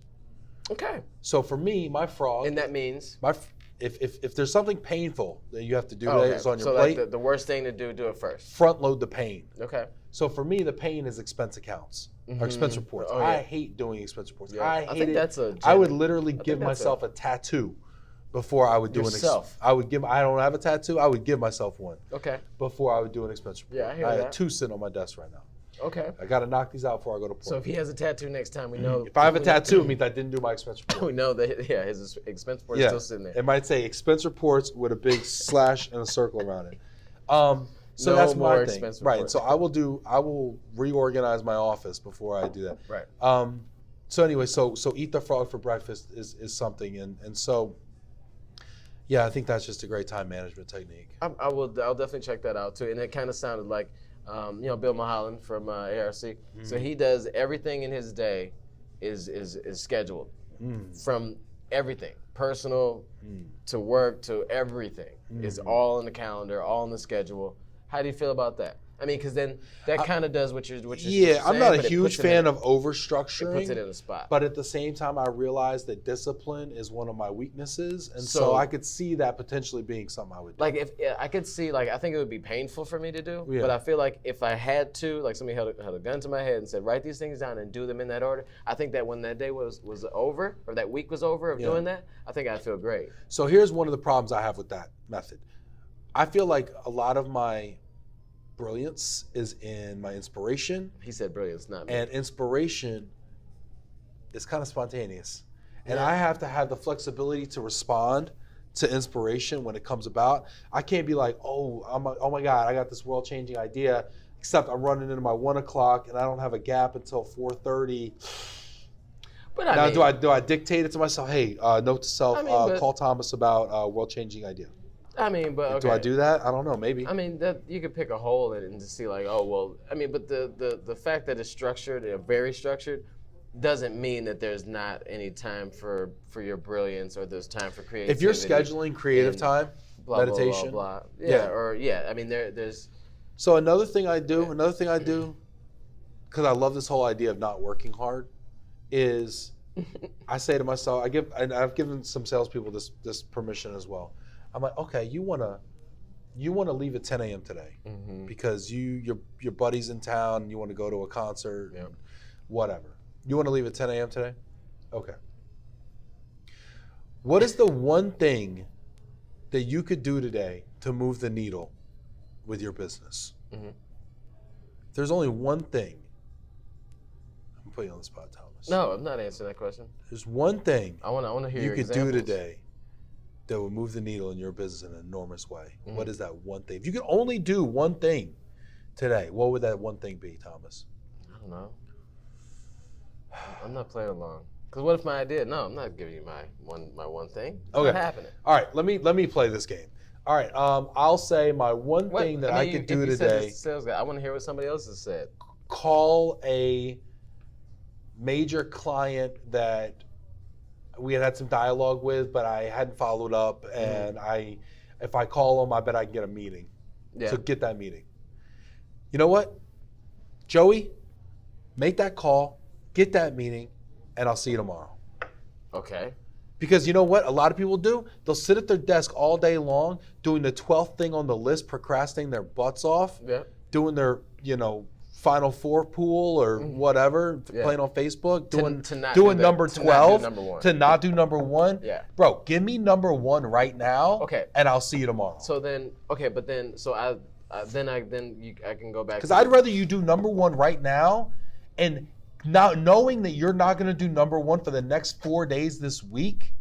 Speaker 3: Okay.
Speaker 1: So for me, my frog,
Speaker 3: And that means.
Speaker 1: if there's something painful that you have to do
Speaker 3: Oh,
Speaker 1: that is on your
Speaker 3: so
Speaker 1: plate,
Speaker 3: like the worst thing to do it first.
Speaker 1: front load the pain.
Speaker 3: Okay.
Speaker 1: So for me, the pain is expense accounts or expense reports.
Speaker 3: Oh, yeah.
Speaker 1: I hate doing expense reports.
Speaker 3: Yeah.
Speaker 1: I
Speaker 3: I
Speaker 1: hate
Speaker 3: think
Speaker 1: it.
Speaker 3: that's a
Speaker 1: I would
Speaker 3: genuine-
Speaker 1: literally
Speaker 3: think
Speaker 1: give
Speaker 3: that's
Speaker 1: myself a tattoo before I would do
Speaker 3: Yourself.
Speaker 1: I don't have a tattoo. I would give myself one
Speaker 3: Okay.
Speaker 1: before I would do an expense report.
Speaker 3: Yeah, I hear
Speaker 1: have
Speaker 3: that.
Speaker 1: 2 sitting on my desk right now.
Speaker 3: Okay.
Speaker 1: I got to knock these out before I go to Portland.
Speaker 3: So if he has a tattoo next time, we know.
Speaker 1: If I have a tattoo, it means I didn't do my expense report.
Speaker 3: we know that his expense report is still sitting there.
Speaker 1: It might say expense reports with a big slash and a circle around it. So
Speaker 3: No
Speaker 1: that's
Speaker 3: more
Speaker 1: my thing.
Speaker 3: expense
Speaker 1: Right.
Speaker 3: reports.
Speaker 1: So I will reorganize my office before I do that.
Speaker 3: Right.
Speaker 1: So anyway, so eat the frog for breakfast is something, and so yeah, I think that's just a great time management technique.
Speaker 3: I'll definitely check that out too. And it kind of sounded like, Bill Mulholland from ARC. So he does everything in his day is scheduled from everything, personal to work to everything is all in the calendar, all in the schedule. How do you feel about that? I mean, because then that kind of does what you're
Speaker 1: Yeah, I'm not a
Speaker 3: saying, but it
Speaker 1: huge
Speaker 3: puts it
Speaker 1: fan
Speaker 3: in-
Speaker 1: of overstructuring.
Speaker 3: It puts it in a spot.
Speaker 1: But at the same time, I realize that discipline is one of my weaknesses, and so
Speaker 3: So-
Speaker 1: I could see that potentially being something I would do.
Speaker 3: Like I could see, I think it would be painful for me to do,
Speaker 1: Yeah.
Speaker 3: but I feel like if I had to, like somebody held a gun to my head and said, write these things down and do them in that order, I think that when that day was over, or that week was over of doing that, I think I'd feel great.
Speaker 1: So here's one of the problems I have with that method. I feel like a lot of my brilliance is in my inspiration,
Speaker 3: He said brilliance, not me.
Speaker 1: and inspiration is kind of spontaneous. And
Speaker 3: Yeah.
Speaker 1: I have to have the flexibility to respond to inspiration when it comes about. I can't be like, oh my God, I got this world-changing idea, except I'm running into my 1 o'clock and I don't have a gap until 4:30.
Speaker 3: But
Speaker 1: Now,
Speaker 3: mean,
Speaker 1: do I dictate it to myself? Hey, note to self, call Thomas about world-changing idea.
Speaker 3: I mean, but okay.
Speaker 1: Do I do that? I don't know. Maybe.
Speaker 3: I mean, that you could pick a hole in it and just see like, oh well. I mean, but the fact that it's structured, very structured, doesn't mean that there's not any time for your brilliance or there's time for creativity.
Speaker 1: If you're scheduling creative
Speaker 3: and
Speaker 1: time,
Speaker 3: blah,
Speaker 1: meditation,
Speaker 3: blah, blah, blah.
Speaker 1: Yeah.
Speaker 3: I mean, there's.
Speaker 1: So another thing I do, because I love this whole idea of not working hard, is I say to myself, I've given some salespeople this permission as well. I'm like, okay, you wanna leave at 10 a.m. today because your buddy's in town and you want to go to a concert, whatever. You want to leave at 10 a.m. today? Okay. What is the one thing that you could do today to move the needle with your business? If there's only one thing, I'm putting you on the spot, Thomas.
Speaker 3: No, I'm not answering that question.
Speaker 1: There's one thing
Speaker 3: I want to hear
Speaker 1: you
Speaker 3: your
Speaker 1: could
Speaker 3: examples.
Speaker 1: do today that would move the needle in your business in an enormous way. What is that one thing? If you could only do one thing today, what would that one thing be, Thomas?
Speaker 3: I don't know. I'm not playing along. Because what if my idea? No, I'm not giving you my one thing. It's not happening.
Speaker 1: All right, let me play this game. All right, I'll say my one thing that I could do today.
Speaker 3: Sales guy, I want to hear what somebody else has said.
Speaker 1: Call a major client that we had some dialogue with, but I hadn't followed up, and if I call them, I bet I can get a meeting.
Speaker 3: Yeah.
Speaker 1: So get that meeting. You know what, Joey, make that call, get that meeting, and I'll see you tomorrow.
Speaker 3: Okay.
Speaker 1: Because you know what a lot of people do? They'll sit at their desk all day long doing the 12th thing on the list, procrastinating their butts off, doing their, Final Four pool or whatever, playing on Facebook, doing number 12, to not do number 1.
Speaker 3: Yeah.
Speaker 1: Bro, give me number 1 right now,
Speaker 3: Okay.
Speaker 1: and I'll see you tomorrow.
Speaker 3: So then, I can go back.
Speaker 1: Because I'd rather you do number 1 right now, and not knowing that you're not going to do number 1 for the next 4 days this week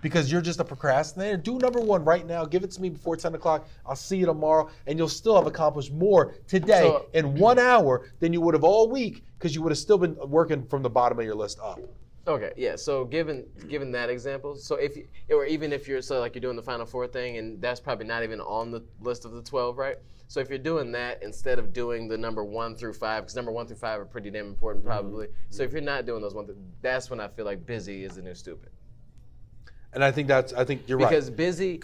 Speaker 1: because you're just a procrastinator. Do number 1 right now. Give it to me before 10 o'clock. I'll see you tomorrow, and you'll still have accomplished more today in 1 hour than you would have all week because you would have still been working from the bottom of your list up.
Speaker 3: Okay, yeah. So given that example, so even if you're you're doing the Final Four thing, and that's probably not even on the list of the 12, right? So if you're doing that instead of doing the number 1 through 5, because number 1 through 5 are pretty damn important probably. So if you're not doing those that's when I feel like busy is the new stupid.
Speaker 1: And I think you're right.
Speaker 3: Because busy,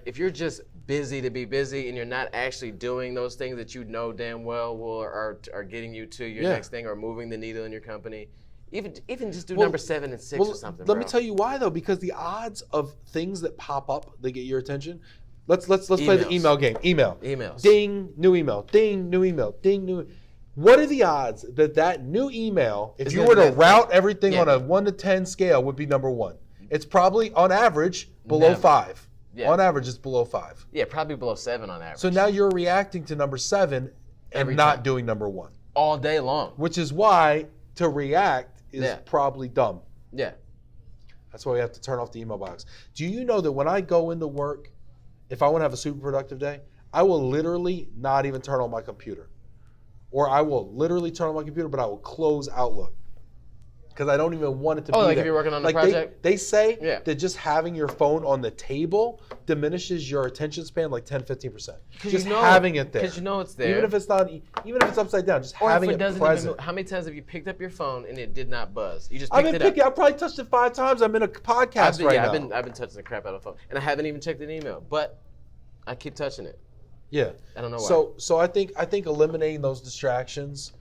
Speaker 3: if you're just busy to be busy and you're not actually doing those things that you know damn well are getting you to your next thing or moving the needle in your company, even just do number 7 and 6 or something.
Speaker 1: Let me tell you why though, because the odds of things that pop up that get your attention. Let's play the email game.
Speaker 3: Emails.
Speaker 1: Ding, new email. Ding, new email. Ding, new. What are the odds that new email, if you were to route everything on a 1 to 10 scale, would be number 1? It's probably on average below 5.
Speaker 3: Yeah.
Speaker 1: On average, it's below 5.
Speaker 3: Yeah, probably below 7 on average.
Speaker 1: So now you're reacting to number 7 and not doing number 1.
Speaker 3: All day long.
Speaker 1: Which is why to react is probably dumb.
Speaker 3: Yeah.
Speaker 1: That's why we have to turn off the email box. Do you know that when I go into work, if I want to have a super productive day, I will literally not even turn on my computer. Or I will literally turn on my computer, but I will close Outlook. Because I don't even want it to be there.
Speaker 3: If you're working on a project?
Speaker 1: They say that just having your phone on the table diminishes your attention span like 10-15%. Just having it there.
Speaker 3: Because you know it's there.
Speaker 1: Even if it's upside down, just having it present.
Speaker 3: How many times have you picked up your phone and it did not buzz? You just picked it up.
Speaker 1: I've probably touched it 5 times. I'm in a podcast right now.
Speaker 3: I've been touching the crap out of the phone. And I haven't even checked an email. But I keep touching it.
Speaker 1: Yeah.
Speaker 3: I don't know why.
Speaker 1: So I think eliminating those distractions,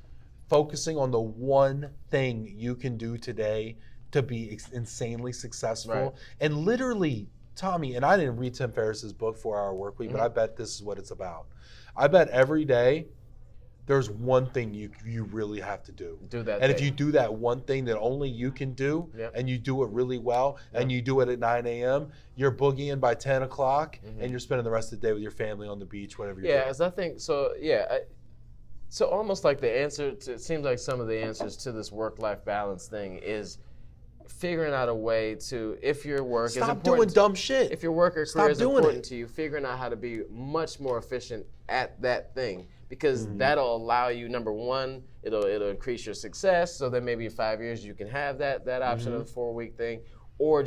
Speaker 1: focusing on the one thing you can do today to be insanely successful, and literally, Tommy, and I didn't read Tim Ferriss's book 4 Hour Workweek, but I bet this is what it's about. I bet every day there's one thing you really have to do.
Speaker 3: Do that
Speaker 1: And if
Speaker 3: thing.
Speaker 1: you do that one thing that only you can do,
Speaker 3: Yep.
Speaker 1: and you do it really well, and you do it at 9 a.m., you're boogieing by 10 o'clock, and you're spending the rest of the day with your family on the beach, whatever you're
Speaker 3: Yeah,
Speaker 1: doing.
Speaker 3: as I think so. Yeah, so almost like the answer to, it seems like some of the answers to this work-life balance thing is figuring out a way to, if your work is
Speaker 1: Stop
Speaker 3: important,
Speaker 1: doing dumb shit.
Speaker 3: if your work or
Speaker 1: Stop
Speaker 3: career is
Speaker 1: doing
Speaker 3: important
Speaker 1: it.
Speaker 3: to you, figuring out how to be much more efficient at that thing, because
Speaker 1: Mm-hmm.
Speaker 3: that'll allow you, number one, it'll increase your success. So then maybe in 5 years you can have that option
Speaker 1: Mm-hmm.
Speaker 3: of the 4-week thing, or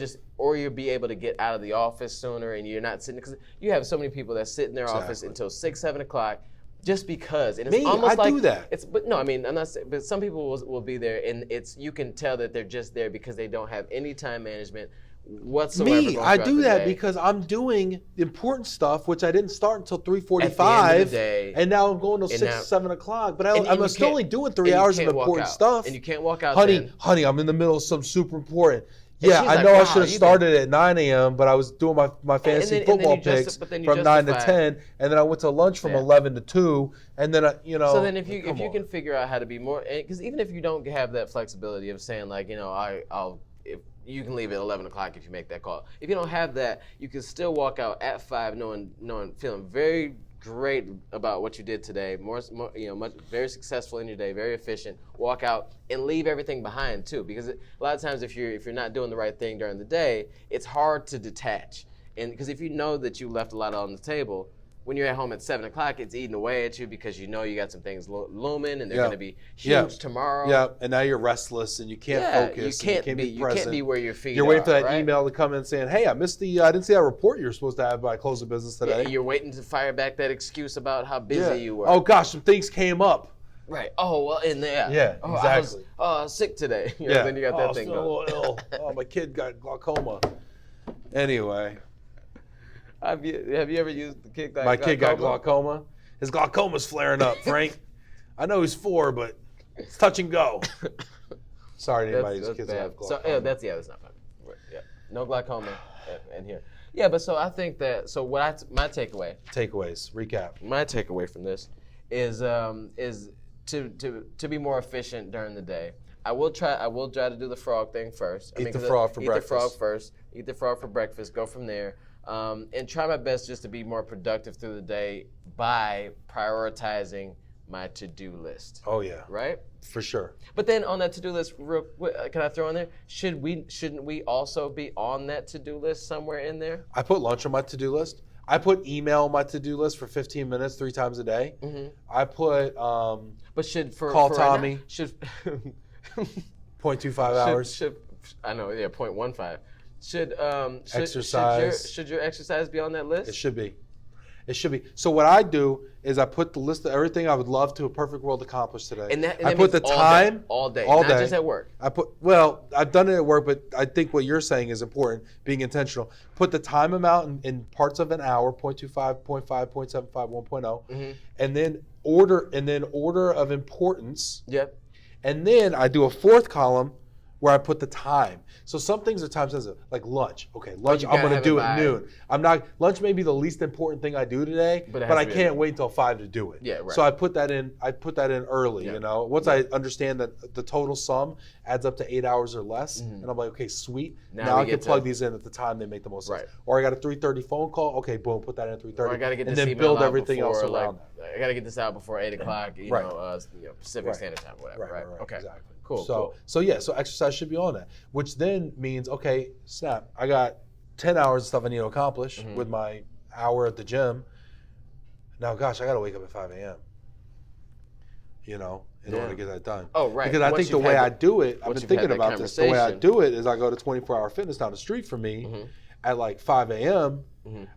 Speaker 3: you'll be able to get out of the office sooner, and you're not sitting, because you have so many people that sit in their office
Speaker 1: Exactly.
Speaker 3: until 6-7 o'clock. Just because, and it's
Speaker 1: Me,
Speaker 3: almost
Speaker 1: I
Speaker 3: like
Speaker 1: do that.
Speaker 3: but no, I mean, I'm not saying, but some people will be there, and you can tell that they're just there because they don't have any time management whatsoever.
Speaker 1: Me,
Speaker 3: going
Speaker 1: I
Speaker 3: throughout
Speaker 1: do
Speaker 3: the
Speaker 1: that
Speaker 3: day.
Speaker 1: because I'm doing important stuff, which I didn't start until
Speaker 3: At the end
Speaker 1: 3:45,
Speaker 3: of the day,
Speaker 1: and now I'm going till
Speaker 3: and
Speaker 1: 6
Speaker 3: now-
Speaker 1: 7 o'clock. But
Speaker 3: and
Speaker 1: I'm
Speaker 3: you
Speaker 1: still
Speaker 3: can't-
Speaker 1: only doing
Speaker 3: and
Speaker 1: 3
Speaker 3: you
Speaker 1: hours of
Speaker 3: can't walk
Speaker 1: important
Speaker 3: out.
Speaker 1: stuff.
Speaker 3: And you can't walk out
Speaker 1: honey,
Speaker 3: then.
Speaker 1: honey, I'm in the middle of some super important.
Speaker 3: And
Speaker 1: Yeah,
Speaker 3: she's
Speaker 1: I
Speaker 3: like,
Speaker 1: know I
Speaker 3: wow,
Speaker 1: should have
Speaker 3: you've
Speaker 1: started at 9 a.m., but I was doing my fantasy
Speaker 3: then
Speaker 1: football
Speaker 3: you
Speaker 1: picks
Speaker 3: but then you
Speaker 1: from 9 to
Speaker 3: justify-
Speaker 1: 10, and then I went to lunch from
Speaker 3: Yeah.
Speaker 1: 11 to 2, and then
Speaker 3: So then if you
Speaker 1: come on.
Speaker 3: can figure out how to be more, because even if you don't have that flexibility of saying like, if you can leave at 11 o'clock if you make that call. If you don't have that, you can still walk out at 5 feeling very great about what you did today, much very successful in your day, very efficient. Walk out and leave everything behind too, because a lot of times if you're not doing the right thing during the day, it's hard to detach. And because if you know that you left a lot on the table, when you're at home at 7 o'clock, it's eating away at you because you know you got some things looming and they're
Speaker 1: Yeah.
Speaker 3: going to be huge
Speaker 1: Yeah.
Speaker 3: tomorrow.
Speaker 1: Yeah, and now you're restless and you can't focus.
Speaker 3: You
Speaker 1: and
Speaker 3: can't be
Speaker 1: present.
Speaker 3: where your feet
Speaker 1: You're waiting for
Speaker 3: are,
Speaker 1: that
Speaker 3: right?
Speaker 1: email to come in saying, "Hey, I missed I didn't see that report you're supposed to have by close of business
Speaker 3: Yeah,
Speaker 1: today."
Speaker 3: you're waiting to fire back that excuse about how busy
Speaker 1: Yeah.
Speaker 3: you were.
Speaker 1: Oh gosh, some things came up.
Speaker 3: Right. Oh, well, in there.
Speaker 1: Yeah,
Speaker 3: oh,
Speaker 1: exactly.
Speaker 3: I was sick today. You know,
Speaker 1: Yeah.
Speaker 3: Then you got that thing
Speaker 1: still a
Speaker 3: going.
Speaker 1: little ill. Oh, my kid got glaucoma. Anyway,
Speaker 3: Have you ever used the kid got
Speaker 1: my kid got glaucoma. His glaucoma's flaring up, Frank. I know he's 4, but it's touch and go. Sorry to anybody whose
Speaker 3: That's
Speaker 1: kids
Speaker 3: bad.
Speaker 1: have glaucoma.
Speaker 3: So that's not fun. Yeah. No glaucoma in here. Yeah, but so I think that my takeaway
Speaker 1: Recap.
Speaker 3: my takeaway from this is to be more efficient during the day. I will try to do the frog thing first.
Speaker 1: Eat the frog for breakfast.
Speaker 3: Eat the frog first. Eat the frog for breakfast. Go from there, and try my best just to be more productive through the day by prioritizing my to-do list.
Speaker 1: Oh yeah,
Speaker 3: Right.
Speaker 1: for sure.
Speaker 3: But then on that to-do list, can I throw in there? Shouldn't we also be on that to-do list somewhere in there?
Speaker 1: I put lunch on my to-do list. I put email on my to-do list for 15 minutes 3 times a day.
Speaker 3: Mm-hmm.
Speaker 1: I put
Speaker 3: But should for
Speaker 1: Call
Speaker 3: for right now-
Speaker 1: Tommy.
Speaker 3: should
Speaker 1: 0.25 hours.
Speaker 3: Should, I know, yeah, 0.15. Should
Speaker 1: Exercise.
Speaker 3: Should your exercise be on that list?
Speaker 1: It should be. It should be. So what I do is I put the list of everything I would love to a perfect world accomplish today.
Speaker 3: And that
Speaker 1: I put
Speaker 3: means
Speaker 1: the
Speaker 3: all
Speaker 1: time
Speaker 3: day, all day,
Speaker 1: all
Speaker 3: not
Speaker 1: day.
Speaker 3: just at work.
Speaker 1: I've done it at work, but I think what you're saying is important, being intentional. Put the time amount in parts of an hour, 0.25, 0.5, 0.75, 1.0, and then order of importance.
Speaker 3: Yep.
Speaker 1: And then I do a 4th column where I put the time. So some things are time sensitive, like lunch. Okay, lunch
Speaker 3: you
Speaker 1: I'm
Speaker 3: gotta
Speaker 1: gonna
Speaker 3: have
Speaker 1: do
Speaker 3: it
Speaker 1: at
Speaker 3: by-
Speaker 1: noon. Lunch may be the least important thing I do today,
Speaker 3: But it has
Speaker 1: but I
Speaker 3: to be
Speaker 1: can't
Speaker 3: at-
Speaker 1: wait until 5 to do it.
Speaker 3: Yeah, right.
Speaker 1: So I put that in early,
Speaker 3: Yeah.
Speaker 1: you know. Once I understand that the total sum adds up to 8 hours or less, and I'm like, okay, sweet.
Speaker 3: Now
Speaker 1: Now
Speaker 3: we
Speaker 1: I can
Speaker 3: get
Speaker 1: plug
Speaker 3: to-
Speaker 1: these in at the time they make the most sense.
Speaker 3: Right.
Speaker 1: Or I got a 3:30 phone call, okay, boom, put that in at 3:30.
Speaker 3: Or I gotta get
Speaker 1: and
Speaker 3: this
Speaker 1: then
Speaker 3: email
Speaker 1: build
Speaker 3: out
Speaker 1: everything else
Speaker 3: before,
Speaker 1: around
Speaker 3: I gotta get this out before 8 o'clock.
Speaker 1: Right.
Speaker 3: Pacific
Speaker 1: Right.
Speaker 3: Standard Time, whatever.
Speaker 1: Right, right,
Speaker 3: Okay.
Speaker 1: exactly.
Speaker 3: Cool.
Speaker 1: So exercise should be on that, which then means, okay, snap, I got 10 hours of stuff I need to accomplish
Speaker 3: Mm-hmm.
Speaker 1: with my hour at the gym. Now, gosh, I got to wake up at 5 a.m., in order to get that done.
Speaker 3: Oh, right.
Speaker 1: Because I
Speaker 3: Once
Speaker 1: think the
Speaker 3: you've
Speaker 1: way
Speaker 3: had
Speaker 1: I
Speaker 3: the-
Speaker 1: do it, I've
Speaker 3: once
Speaker 1: been
Speaker 3: you've had
Speaker 1: thinking
Speaker 3: that
Speaker 1: about this. The way I
Speaker 3: conversation.
Speaker 1: do it is I go to 24-hour fitness down the street from me
Speaker 3: Mm-hmm.
Speaker 1: at like 5 a.m.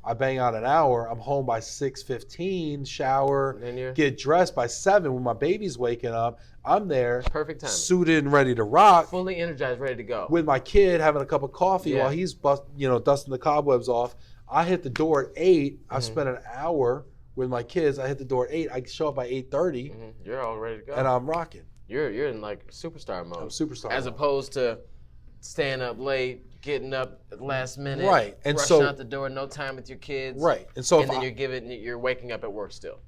Speaker 1: I bang out an hour. I'm home by 6:15, shower,
Speaker 3: Then you're-
Speaker 1: get dressed by 7 when my baby's waking up. I'm there,
Speaker 3: Perfect time.
Speaker 1: suited and ready to rock
Speaker 3: Fully energized, ready to go.
Speaker 1: with my kid having a cup of coffee
Speaker 3: Yeah.
Speaker 1: while he's dusting the cobwebs off. I hit the door at 8.
Speaker 3: Mm-hmm.
Speaker 1: I've spent an hour with my kids. I hit the door at 8. I show up by 8:30,
Speaker 3: You're all ready to go.
Speaker 1: and I'm rocking.
Speaker 3: You're in like superstar mode.
Speaker 1: I'm superstar
Speaker 3: As
Speaker 1: mode.
Speaker 3: opposed to staying up late, getting up at the last minute,
Speaker 1: Right, and
Speaker 3: rushing
Speaker 1: so-
Speaker 3: out the door, no time with your kids,
Speaker 1: Right, and so
Speaker 3: and
Speaker 1: if
Speaker 3: then you're waking up at work still.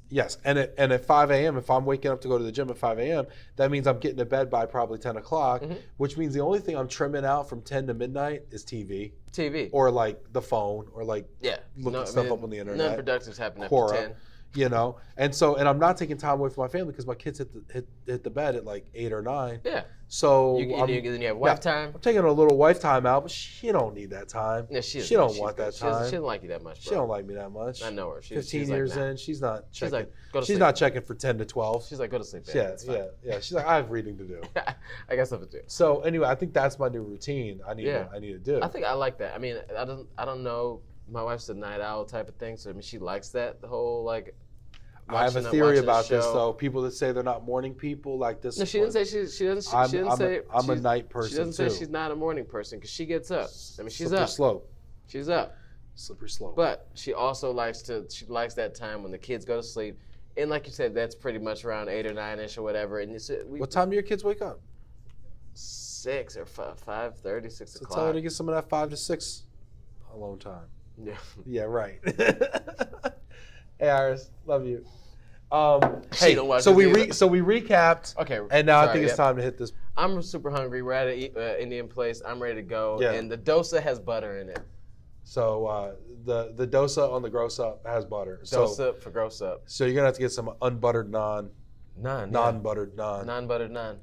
Speaker 1: Yes, and at 5 a.m., if I'm waking up to go to the gym at 5 a.m., that means I'm getting to bed by probably 10 o'clock, which means the only thing I'm trimming out from 10 to midnight is TV.
Speaker 3: TV.
Speaker 1: Or like the phone, or like looking stuff up on the internet.
Speaker 3: None productive's happening
Speaker 1: Quora,
Speaker 3: after 10.
Speaker 1: You know, and I'm not taking time away from my family because my kids hit the bed at like 8 or 9.
Speaker 3: Yeah.
Speaker 1: So
Speaker 3: then you have wife time.
Speaker 1: I'm taking a little wife time out, but she don't need that time.
Speaker 3: Yeah,
Speaker 1: she don't want that
Speaker 3: she
Speaker 1: time.
Speaker 3: She doesn't like you that much, bro.
Speaker 1: She don't like me that much.
Speaker 3: I know her.
Speaker 1: 15 years in, she's not checking.
Speaker 3: She's like, go to
Speaker 1: she's
Speaker 3: sleep.
Speaker 1: not checking for 10 to 12.
Speaker 3: She's like, go to sleep, babe.
Speaker 1: Yeah,
Speaker 3: It's fine.
Speaker 1: yeah. She's like, I have reading to do.
Speaker 3: I got something to do.
Speaker 1: So anyway, I think that's my new routine. I need to do.
Speaker 3: I think I like that. I mean, I don't know. My wife's a night owl type of thing, so I mean, she likes that the whole like.
Speaker 1: I have a theory about this though. People that say they're not morning people like this.
Speaker 3: No, she didn't say she doesn't. She didn't say
Speaker 1: I'm a night person.
Speaker 3: She doesn't say she's not a morning person because she gets up. I mean, she's
Speaker 1: Slippery
Speaker 3: up.
Speaker 1: slope.
Speaker 3: She's up.
Speaker 1: Slippery slope.
Speaker 3: But she also likes that time when the kids go to sleep, and like you said, that's pretty much around 8 or 9ish or whatever. And
Speaker 1: what time do your kids wake up?
Speaker 3: 6 or 5:30, 6
Speaker 1: so
Speaker 3: o'clock.
Speaker 1: Tell her to get some of that 5 to 6 alone time.
Speaker 3: Yeah.
Speaker 1: Yeah, right. Hey, Iris, love you.
Speaker 3: She don't watch
Speaker 1: so
Speaker 3: this
Speaker 1: we
Speaker 3: either.
Speaker 1: so we recapped.
Speaker 3: Okay.
Speaker 1: And now
Speaker 3: sorry,
Speaker 1: I think it's time to hit this.
Speaker 3: I'm super hungry. We're at an Indian place. I'm ready to go.
Speaker 1: Yeah.
Speaker 3: And the dosa has butter in it.
Speaker 1: So the dosa on the gross up has butter.
Speaker 3: Dosa for gross up.
Speaker 1: So you're gonna have to get some unbuttered non-buttered naan.
Speaker 3: Non-buttered naan.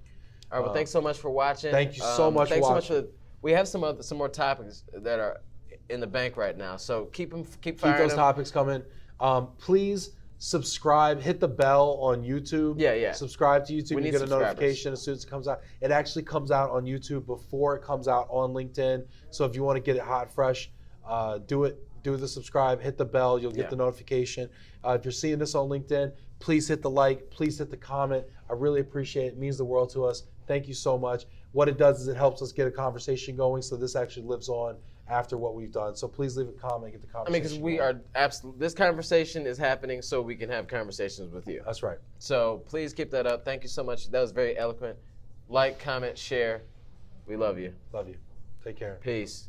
Speaker 3: All right. Well, thanks so much for watching.
Speaker 1: Thank you so much for watching.
Speaker 3: We have some more topics that are in the bank right now. So keep firing
Speaker 1: Keep those topics coming. Please subscribe. Hit the bell on YouTube.
Speaker 3: Yeah.
Speaker 1: Subscribe to YouTube.
Speaker 3: We
Speaker 1: You
Speaker 3: need
Speaker 1: get a
Speaker 3: subscribers.
Speaker 1: notification as soon as it comes out. It actually comes out on YouTube before it comes out on LinkedIn. So if you want to get it hot, fresh, do it. Do the subscribe. Hit the bell. You'll get the notification. If you're seeing this on LinkedIn, please hit the like. Please hit the comment. I really appreciate it. It means the world to us. Thank you so much. What it does is it helps us get a conversation going. So this actually lives on after what we've done. So please leave a comment, get the conversation.
Speaker 3: I mean, because we are this conversation is happening so we can have conversations with you.
Speaker 1: That's right.
Speaker 3: So please keep that up. Thank you so much. That was very eloquent. Like, comment, share. We love you.
Speaker 1: Love you. Take care.
Speaker 3: Peace.